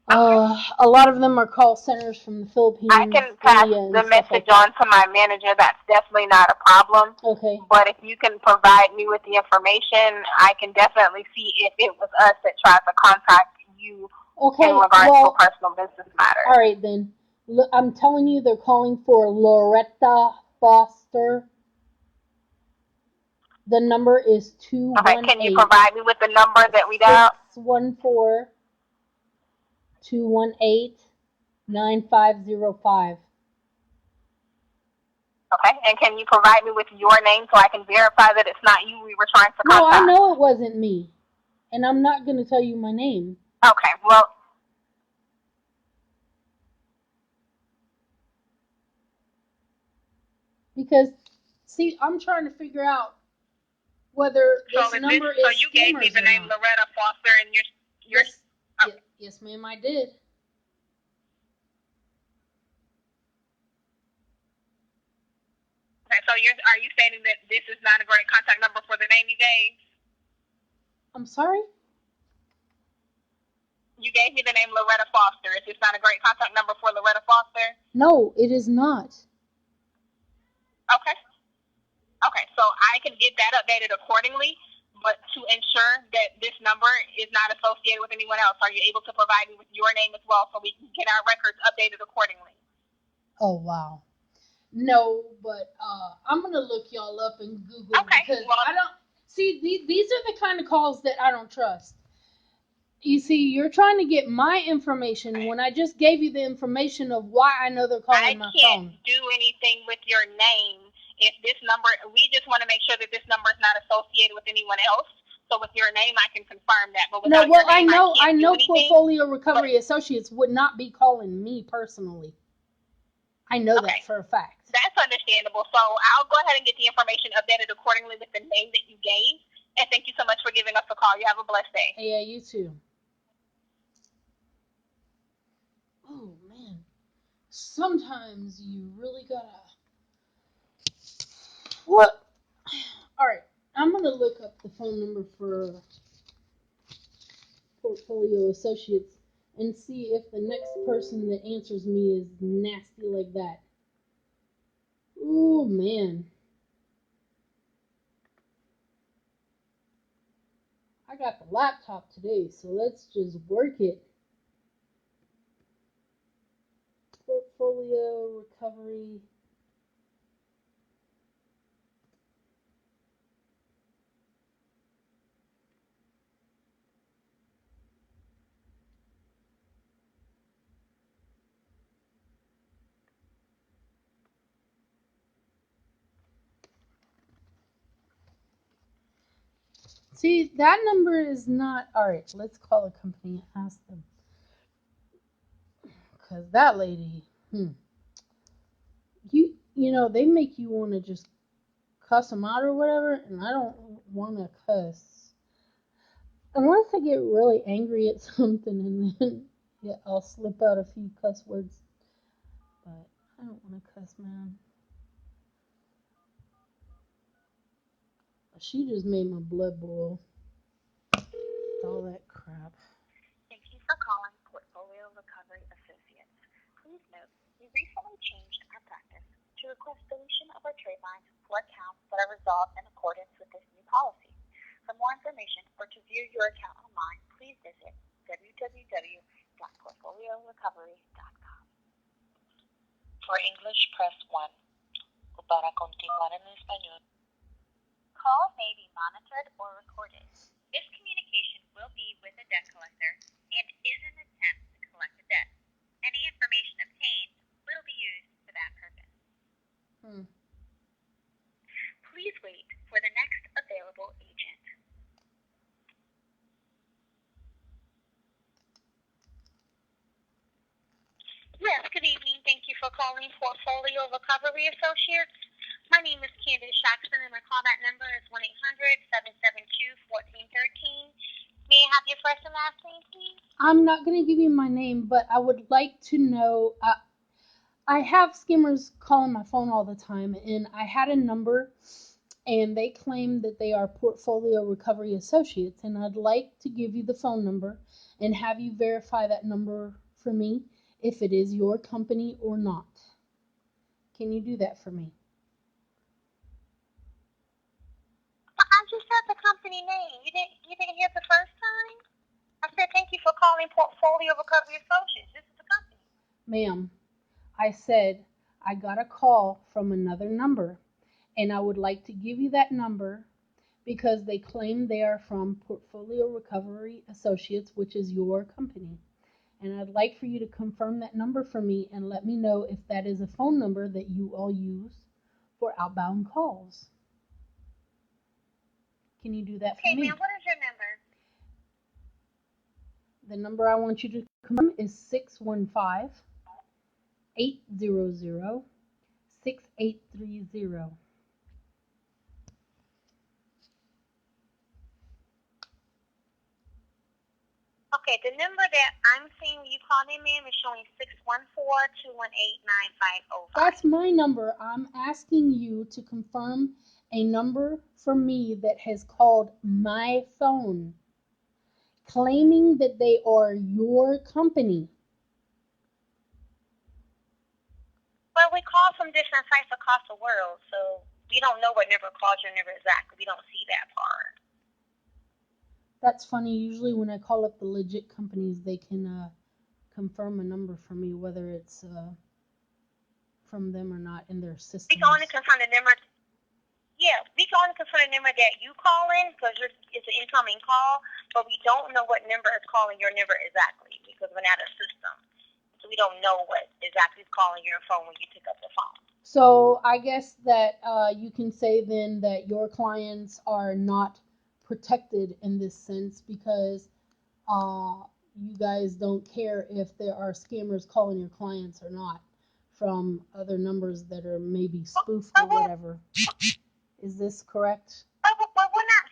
A lot of them are call centers from the Philippines, I can pass India, and the stuff message like on to my manager. That's definitely not a problem. Okay. But if you can provide me with the information, I can definitely see if it was us that tried to contact you in regards to a personal business matter. All right, then. I'm telling you, they're calling for Loretta Foster. The number is 218. Okay, can you provide me with the number that we dialed? 614-218-9505. Okay, and can you provide me with your name so I can verify that it's not you we were trying to contact? No, I know it wasn't me. And I'm not going to tell you my name. Okay, well. Because, see, I'm trying to figure out whether this number is So you gave me the name Loretta Foster and your yes, yes, ma'am, I did. Okay, so are you stating that this is not a great contact number for the name you gave? I'm sorry? You gave me the name Loretta Foster. Is this not a great contact number for Loretta Foster? No, it is not. Okay. Okay, so I can get that updated accordingly, but to ensure that this number is not associated with anyone else, are you able to provide me with your name as well so we can get our records updated accordingly? Oh, wow. No, but I'm going to look y'all up in Google because I don't... See, these are the kind of calls that I don't trust. You see, you're trying to get my information when I just gave you the information of why I know they're calling my phone. I can't do anything with your name if this number, we just want to make sure that this number is not associated with anyone else. So with your name, I can confirm that. But without your name, I know Portfolio Recovery Associates would not be calling me personally. I know that for a fact. That's understandable. So I'll go ahead and get the information updated accordingly with the name that you gave. And thank you so much for giving us a call. You have a blessed day. Yeah, you too. Oh, man. Sometimes you really gotta... What? Alright, I'm gonna look up the phone number for Portfolio Associates and see if the next person that answers me is nasty like that. Oh, man. I got the laptop today, so let's just work it. Portfolio Recovery. See, that number is not... Alright, let's call a company and ask them. Because that lady, you know, they make you want to just cuss them out or whatever, and I don't want to cuss. Unless I get really angry at something, and then yeah, I'll slip out a few cuss words. But I don't want to cuss, man. She just made my blood boil. All that crap. Thank you for calling Portfolio Recovery Associates. Please note, we recently changed our practice to request deletion of our trade lines for accounts that are resolved in accordance with this new policy. For more information or to view your account online, please visit www.portfoliorecovery.com. For English, press 1. Para continuar en español. Calls may be monitored or recorded. This communication will be with a debt collector and is an attempt to collect a debt. Any information obtained will be used for that purpose. Please wait for the next available agent. Yes, good evening. Thank you for calling Portfolio Recovery Associates. My name is Candace Jackson, and my callback number is 1-800-772-1413. May I have your first and last name, please? I'm not going to give you my name, but I would like to know... I have skimmers calling my phone all the time, and I had a number, and they claim that they are Portfolio Recovery Associates, and I'd like to give you the phone number and have you verify that number for me, if it is your company or not. Can you do that for me? I just said the company name. You didn't hear the first time? I said thank you for calling Portfolio Recovery Associates. This is the company. Ma'am, I said I got a call from another number, and I would like to give you that number because they claim they are from Portfolio Recovery Associates, which is your company. And I'd like for you to confirm that number for me and let me know if that is a phone number that you all use for outbound calls. Can you do that for me? Okay, ma'am, what is your number? The number I want you to confirm is 615-800-6830. Okay, the number that I'm seeing you calling in, ma'am, is showing 614-218-9505. That's my number. I'm asking you to confirm a number for me that has called my phone. claiming that they are your company. Well, we call from different sites across the world, so we don't know what number calls your number exactly. We don't see that part. That's funny. Usually when I call up the legit companies, they can confirm a number for me, whether it's from them or not in their systems. We can only confirm the number. Yeah, we can only confirm the number that you call in because it's an incoming call, but we don't know what number is calling your number exactly because we're not a system. So we don't know what exactly is calling your phone when you pick up the phone. So I guess that you can say then that your clients are not protected in this sense because you guys don't care if there are scammers calling your clients or not from other numbers that are maybe spoofed or whatever. Is this correct? Well, we're not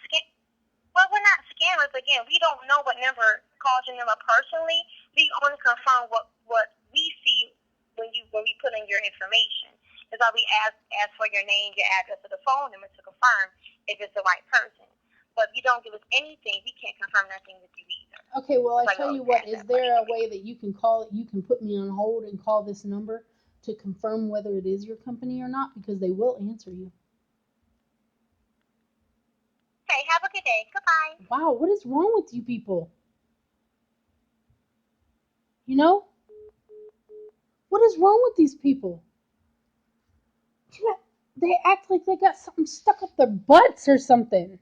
scammers. Again, we don't know what number calls your number personally. We only confirm what we see when we put in your information. That's why we ask for your name, your address, or the phone number to confirm if it's the right person. But if you don't give us anything, we can't confirm nothing with you either. Okay, well, I tell you what, is there a way that you can put me on hold and call this number to confirm whether it is your company or not? Because they will answer you. Okay, have a good day. Goodbye. Wow, what is wrong with you people? You know? What is wrong with these people? They act like they got something stuck up their butts or something.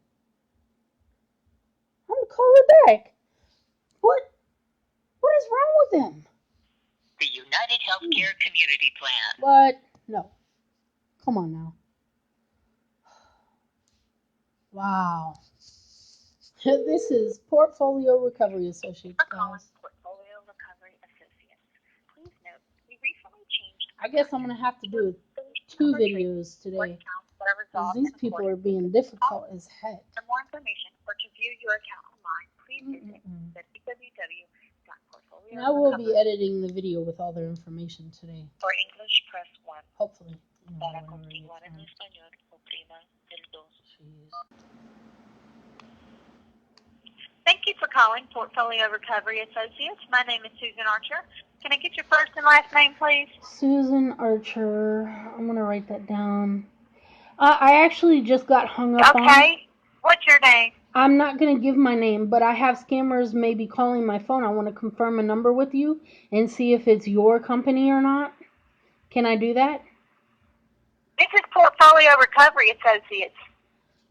I'm gonna call her back. What is wrong with them? The United Healthcare Community Plan. What? No. Come on now. Wow. This is Portfolio Recovery Associates, guys. Portfolio Recovery Associates. Please note, we recently changed. I guess I'm gonna have to do 2 videos today. Because these people are being difficult as heck. For more information or to view your account online, please visit www.portfolio. And I will be editing the video with all their information today. For English, press 1. Hopefully. Para continuar en español, oprima el 2. Thank you for calling Portfolio Recovery Associates. My name is Susan Archer. Can I get your first and last name, please? Susan Archer. I'm going to write that down. I actually just got hung up on. Okay. What's your name? I'm not going to give my name, but I have scammers maybe calling my phone. I want to confirm a number with you and see if it's your company or not. Can I do that? This is Portfolio Recovery Associates.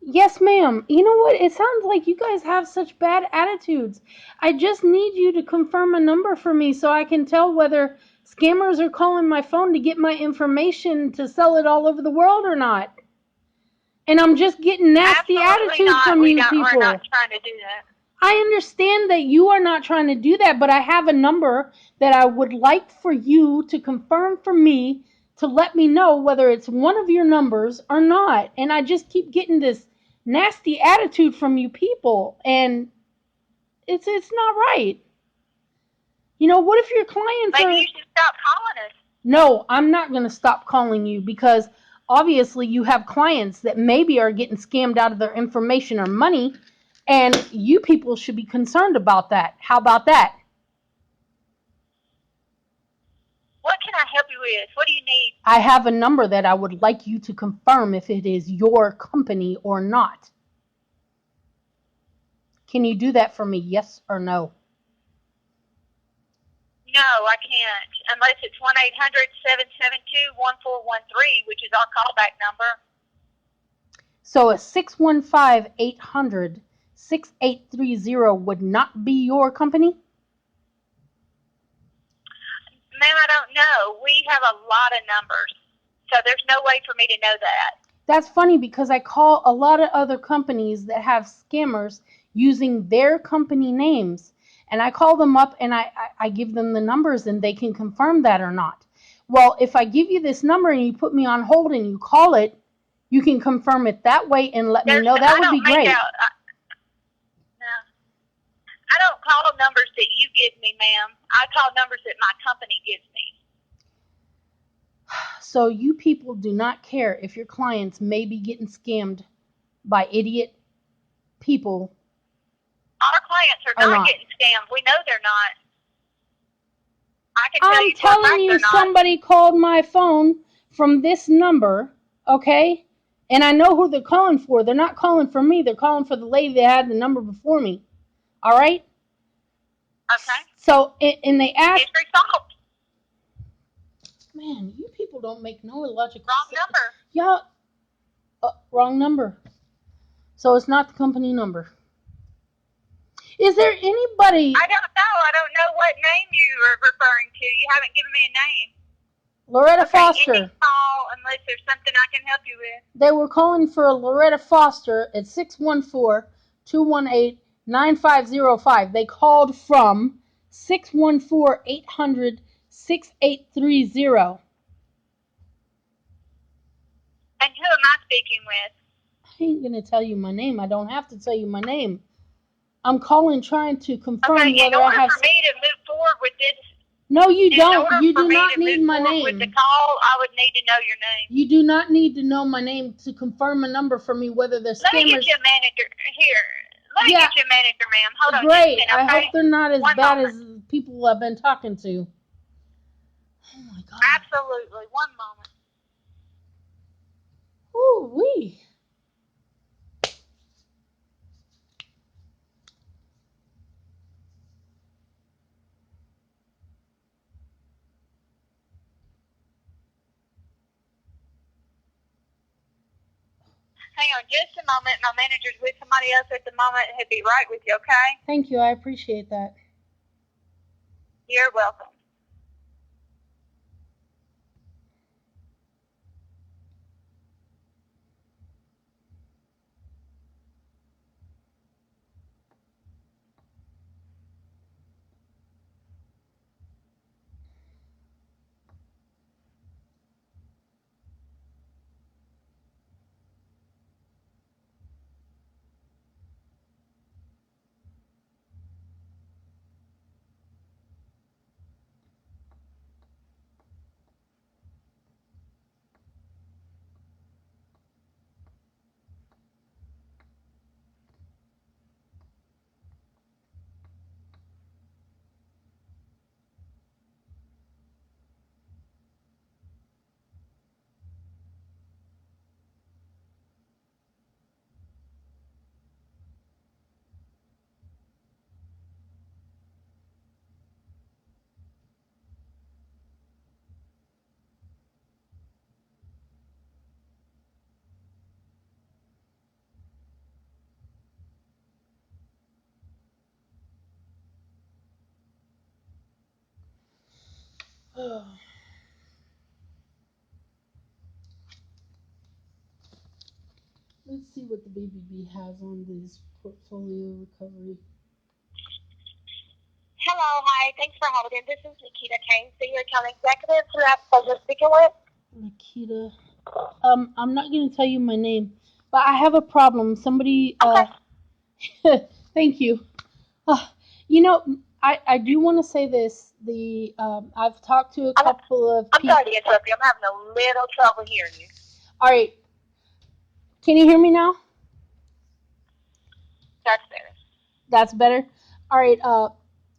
Yes, ma'am. You know what? It sounds like you guys have such bad attitudes. I just need you to confirm a number for me so I can tell whether scammers are calling my phone to get my information to sell it all over the world or not. And I'm just getting nasty attitude from you people. We're not trying to do that. I understand that you are not trying to do that, but I have a number that I would like for you to confirm for me to let me know whether it's one of your numbers or not. And I just keep getting this nasty attitude from you people, and it's not right. You know, what if your clients Maybe you should stop calling us. No, I'm not going to stop calling you because obviously you have clients that maybe are getting scammed out of their information or money, and you people should be concerned about that. How about that? What can I help you with? What do you need? I have a number that I would like you to confirm if it is your company or not. Can you do that for me, yes or no? No, I can't. Unless it's 1-800-772-1413, which is our callback number. So a 615-800-6830 would not be your company? Ma'am, I don't know. We have a lot of numbers, so there's no way for me to know that. That's funny because I call a lot of other companies that have scammers using their company names. And I call them up and I give them the numbers and they can confirm that or not. Well, if I give you this number and you put me on hold and you call it, you can confirm it that way and let me know. That would be great. No. I don't call numbers that you give me, ma'am. I call numbers that my company gives me. So you people do not care if your clients may be getting scammed by idiot people Our clients are not getting scammed. We know they're not. I can tell you I'm telling you, somebody called my phone from this number, okay? And I know who they're calling for. They're not calling for me. They're calling for the lady that had the number before me. All right? Okay. So, and they asked... It's resolved. Man, you people don't make no illogical sense. Wrong number. Yeah. Wrong number. So it's not the company number. Is there anybody... I don't know. I don't know what name you are referring to. You haven't given me a name. Loretta Foster. You can call unless there's something I can help you with. They were calling for Loretta Foster at 614-218-9505. They called from 614-800-6830. And who am I speaking with? I ain't going to tell you my name. I don't have to tell you my name. I'm calling trying to confirm whether I have... In order for me to move forward with this... No, you don't. You do not need my name. With the call, I would need to know your name. You do not need to know my name to confirm a number for me, whether the scammers... Let me get you a manager. Here. Let me get you a manager, ma'am. Hold on. Great. Okay? I hope they're not as bad as people I've been talking to. Oh, my God. Absolutely. One moment. Ooh-wee. Hang on just a moment. My manager's with somebody else at the moment. He'll be right with you, okay? Thank you. I appreciate that. You're welcome. Let's see what the BBB has on this portfolio recovery. Hello, hi. Thanks for holding. This is Nikita Kane, Senior Account Executive. Who I have the pleasure of speaking with? Nikita. I'm not going to tell you my name, but I have a problem. Somebody... Okay. Thank you. You know, I do want to say this. I've talked to a couple of people. I'm sorry to interrupt you. I'm having a little trouble hearing you. All right. Can you hear me now? That's better. That's better? All right.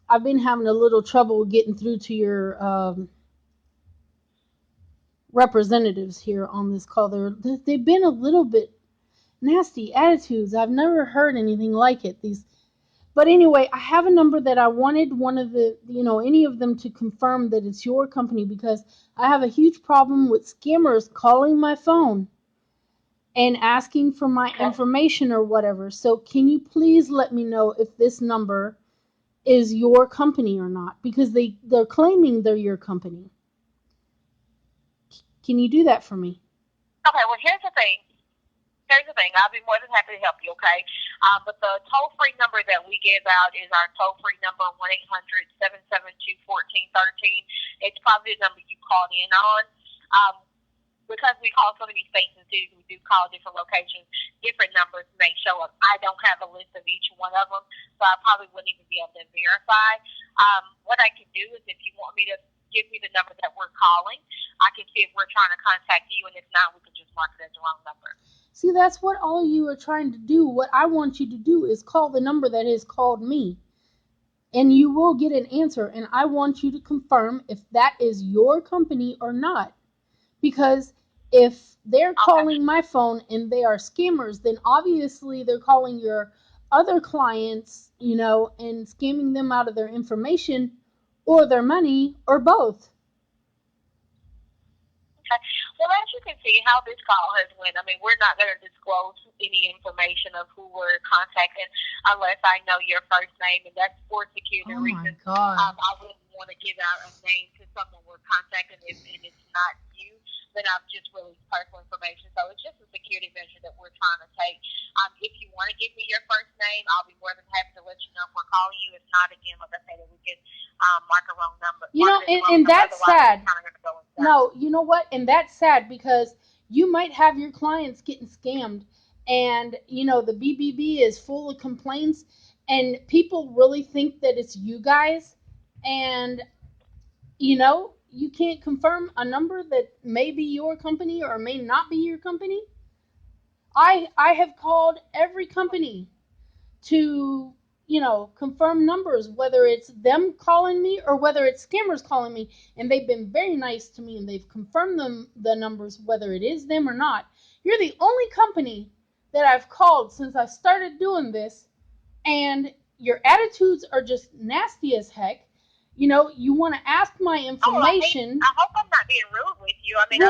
I've been having a little trouble getting through to your representatives here on this call. They've been a little bit nasty attitudes. I've never heard anything like it. But anyway, I have a number that I wanted any of them to confirm that it's your company, because I have a huge problem with scammers calling my phone and asking for my information or whatever. So can you please let me know if this number is your company or not? Because they're claiming they're your company. Can you do that for me? Okay, well, here's the thing. I'll be more than happy to help you, okay? But the toll-free number that we give out is our toll-free number, 1-800-772-1413. It's probably the number you called in on. Because we call so many states and cities, we do call different locations, different numbers may show up. I don't have a list of each one of them, so I probably wouldn't even be able to verify. What I can do is, if you want me to give me the number that we're calling, I can see if we're trying to contact you, and if not, we can just mark it as the wrong number. See, that's what all of you are trying to do. What I want you to do is call the number that has called me, and you will get an answer. And I want you to confirm if that is your company or not. Because if they're calling my phone and they are scammers, then obviously they're calling your other clients, and scamming them out of their information or their money or both. Well, as you can see how this call has went, I mean, we're not going to disclose any information of who we're contacting unless I know your first name, and that's for security reasons. God. I wouldn't want to give out a name to someone we're contacting and it's not you. Then I've just released personal information. So it's just a security measure that we're trying to take. If you want to give me your first name, I'll be more than happy to let you know if we're calling you. If not, again, like I said, we can mark a wrong number. And that's sad. No, you know what? And that's sad because you might have your clients getting scammed, and the BBB is full of complaints, and people really think that it's you guys, and you can't confirm a number that may be your company or may not be your company. I have called every company to confirm numbers, whether it's them calling me or whether it's scammers calling me, and they've been very nice to me and they've confirmed the numbers, whether it is them or not. You're the only company that I've called since I started doing this, and your attitudes are just nasty as heck. You want to ask my information. I hope I'm not being rude with you. I mean,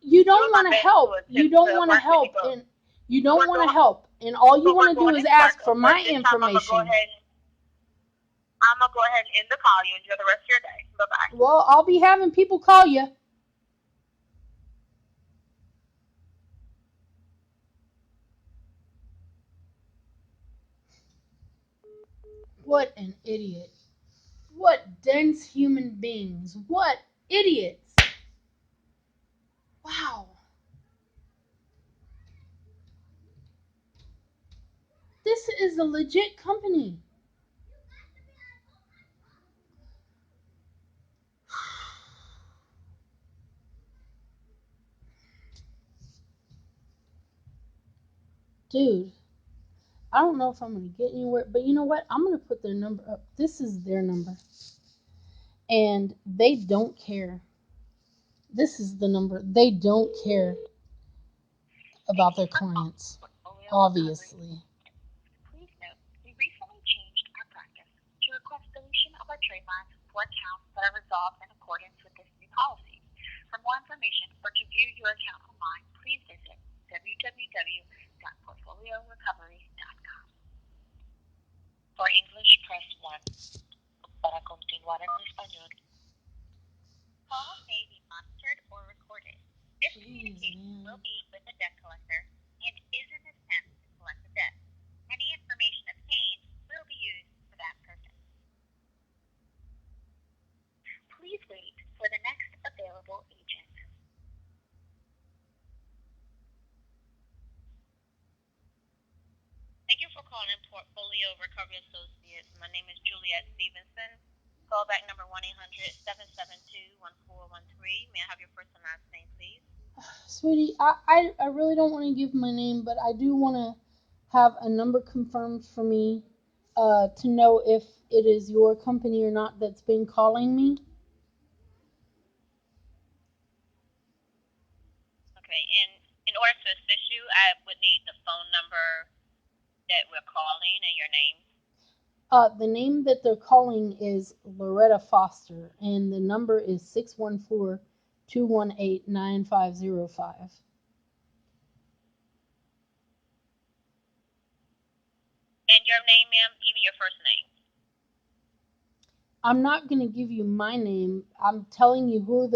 you don't want to help. You don't want to help, and you don't want to help, and all you want to do is ask for my information. I'm going to go ahead and end the call. You enjoy the rest of your day. Bye-bye. Well, I'll be having people call you. What an idiot. What dense human beings. What idiots. Wow. This is a legit company. Dude, I don't know if I'm going to get anywhere, but you know what? I'm going to put their number up. This is their number. And they don't care. This is the number. They don't care about their clients, obviously. Please note, we recently changed our practice to request deletion of our trademarks for accounts that are resolved in accordance with this new policy. For more information or to view your account online, please visit www.portfoliorecovery.com. For English, press 1. Para continuar en español. Calls may be monitored or recorded. This communication will be with the debt collector and is an attempt to collect the debt. Any information obtained will be used for that purpose. Please wait for the next available agent. Thank you for calling Portfolio Recovery Associates. My name is Juliet Stevenson. Callback number 1-800-772-1413. May I have your first and last name, please? Sweetie, I really don't want to give my name, but I do want to have a number confirmed for me to know if it is your company or not that's been calling me. Okay, and in order to assist you, I would need the phone number that we're calling and your name. The name that they're calling is Loretta Foster, and the number is 614-218-9505. And your name, ma'am, even your first name. I'm not going to give you my name. I'm telling you who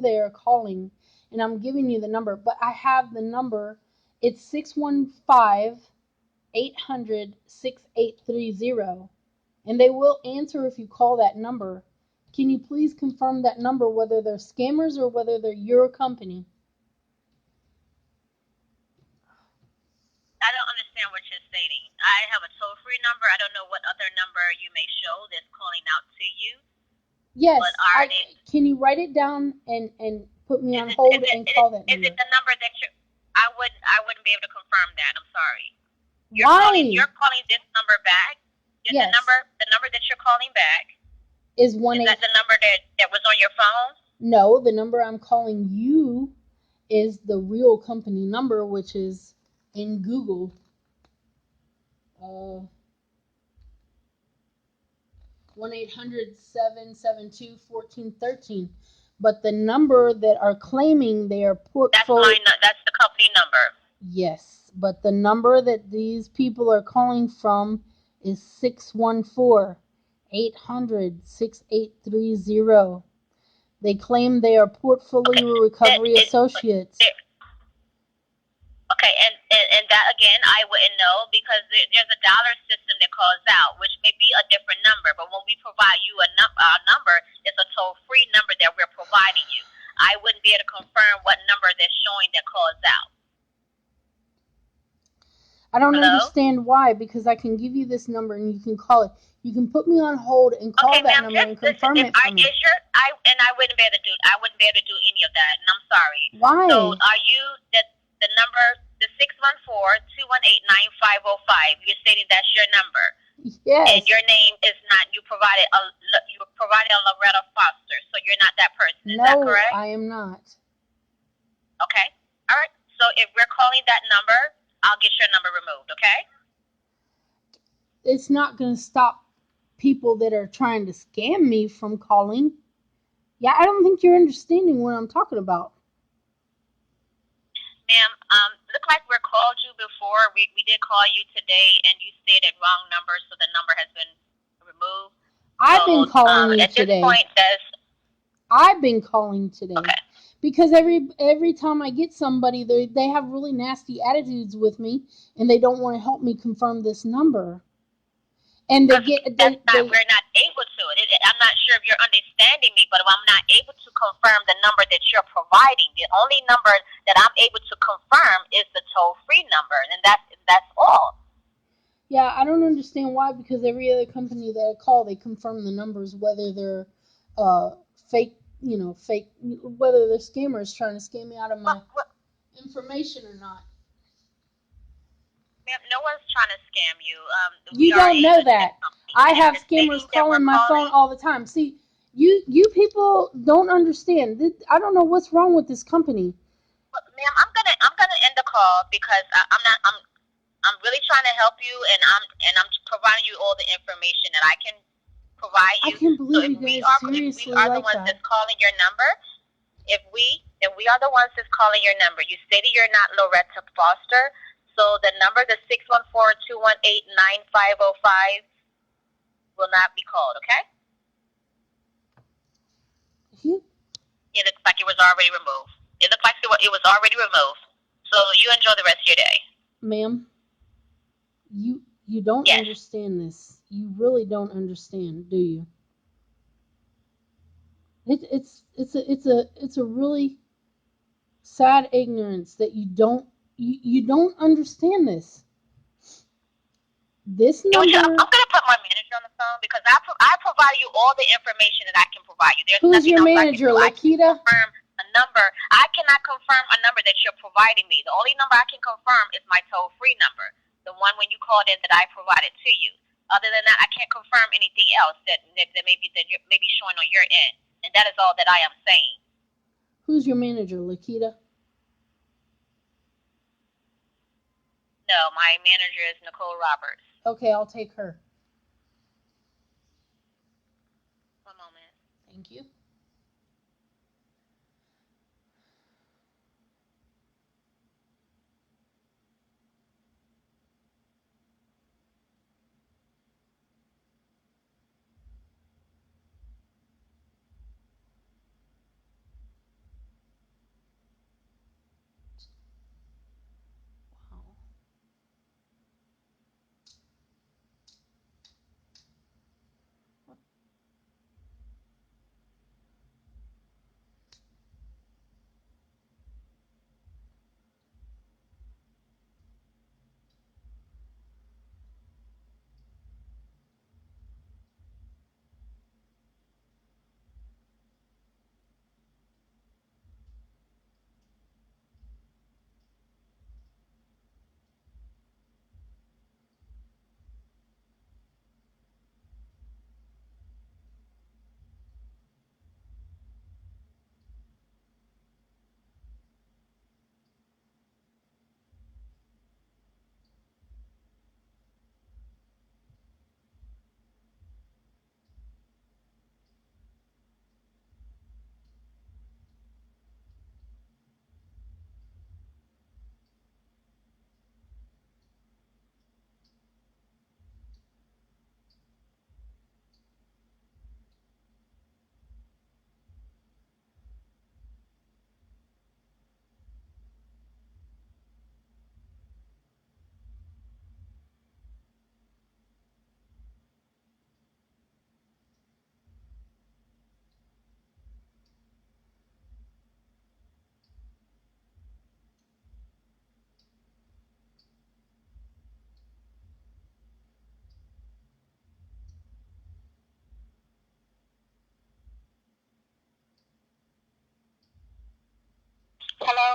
they are calling, and I'm giving you the number. But I have the number. It's 615-800-6830. And they will answer if you call that number. Can you please confirm that number, whether they're scammers or whether they're your company? I don't understand what you're stating. I have a toll-free number. I don't know what other number you may show that's calling out to you. Yes, But are they? can you write it down and put me Is on it hold and call that is it number? the number that you? I wouldn't be able to confirm that. I'm sorry. Why? You're calling this number back. Yes, The number that you're calling back, is one is eight. that the number that was on your phone? No, the number I'm calling you is the real company number, which is in Google. Uh, 1-800-772-1413. But the number that are claiming their portfolio. That's the company number. Yes, but the number that these people are calling from is 614-800-6830. They claim they are Okay. portfolio recovery associates. Okay, and that again, I wouldn't know because there's a dollar system that calls out, which may be a different number. But when we provide you a number, it's a toll-free number that we're providing you. I wouldn't be able to confirm what number that's showing that calls out. I don't Hello? understand why, because I can give you this number and you can call it. You can put me on hold and call Okay, that ma'am. number Just and listen. confirm If it for me. I wouldn't be able to do. I wouldn't be able to do any of that, and I'm sorry. Why? So, are you the number, the 614-218-9505? You're stating that's your number. Yes. And your name is not. You provided a Loretta Foster, so you're not that person. Is that correct? No, I am not. Okay. All right. So if we're calling that number, I'll get your number removed. Okay. It's not going to stop people that are trying to scam me from calling. Yeah, I don't think you're understanding what I'm talking about. Ma'am, look like we called you before. We did call you today, and you stated wrong number, so the number has been removed. I've been calling you At today. this point, I've been calling today. Okay. Because every time I get somebody, they have really nasty attitudes with me, and they don't want to help me confirm this number. And we're not able to. I'm not sure if you're understanding me, but I'm not able to confirm the number that you're providing. The only number that I'm able to confirm is the toll-free number, and that's all. Yeah, I don't understand why, because every other company that I call, they confirm the numbers, whether they're fake, fake, whether they're scammers trying to scam me out of my information or not. Ma'am, no one's trying to scam you. You don't know that. I have scammers calling my phone all the time. See, you people don't understand. I don't know what's wrong with this company. But, ma'am, I'm gonna end the call because I'm really trying to help you, and I'm providing you all the information that I can provide you. I can't believe you guys if seriously we are the like ones that. that's calling your number, if we are the ones that's calling your number, you stated you're not Loretta Foster, so the number, the 614-218-9505, will not be called. Okay? It looks like it was already removed. It looked like it was already removed. So you enjoy the rest of your day. Ma'am, you don't understand this. You really don't understand, do you? It's a really sad ignorance that you don't understand this. This number. I'm going to put my manager on the phone because I provide you all the information that I can provide you. There's Who's nothing your else manager, I can do. Lakita? I can confirm a number. I cannot confirm a number that you're providing me. The only number I can confirm is my toll-free number, the one when you called in that I provided to you. Other than that, I can't confirm anything else that may be showing on your end, and that is all that I am saying. Who's your manager, Lakita? No, my manager is Nicole Roberts. Okay, I'll take her. One moment. Thank you.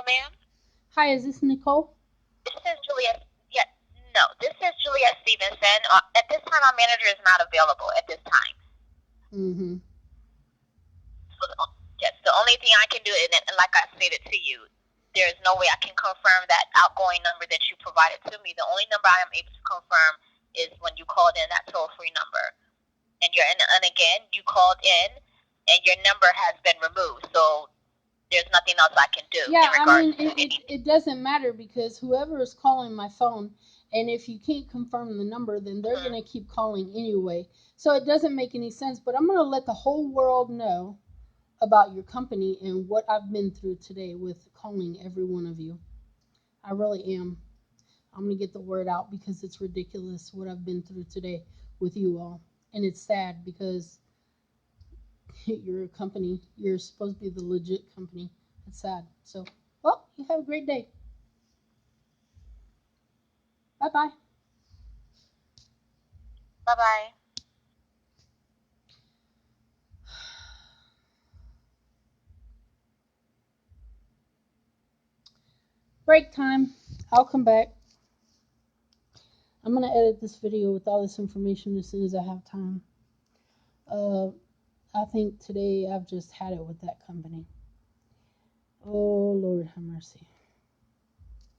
Hello, ma'am. Hi, is this Nicole? This is Juliet. Yeah, no, this is Juliet Stevenson. At this time, our manager is not available at this time. Mm-hmm. So, yes, the only thing I can do, and like I stated to you, there is no way I can confirm that outgoing number that you provided to me. The only number I am able to confirm is when you called in that toll-free number. And again, you called in, and your number has been removed. So there's nothing else I can do Yeah, in I regards mean, to anything. it doesn't matter because whoever is calling my phone, and if you can't confirm the number, then they're going to keep calling anyway. So it doesn't make any sense. But I'm going to let the whole world know about your company and what I've been through today with calling every one of you. I really am. I'm going to get the word out because it's ridiculous what I've been through today with you all. And it's sad because you're a company. You're supposed to be the legit company. It's sad. So, well, you have a great day. Bye bye. Bye-bye. Break time. I'll come back. I'm going to edit this video with all this information as soon as I have time. I think today I've just had it with that company. Oh, Lord have mercy.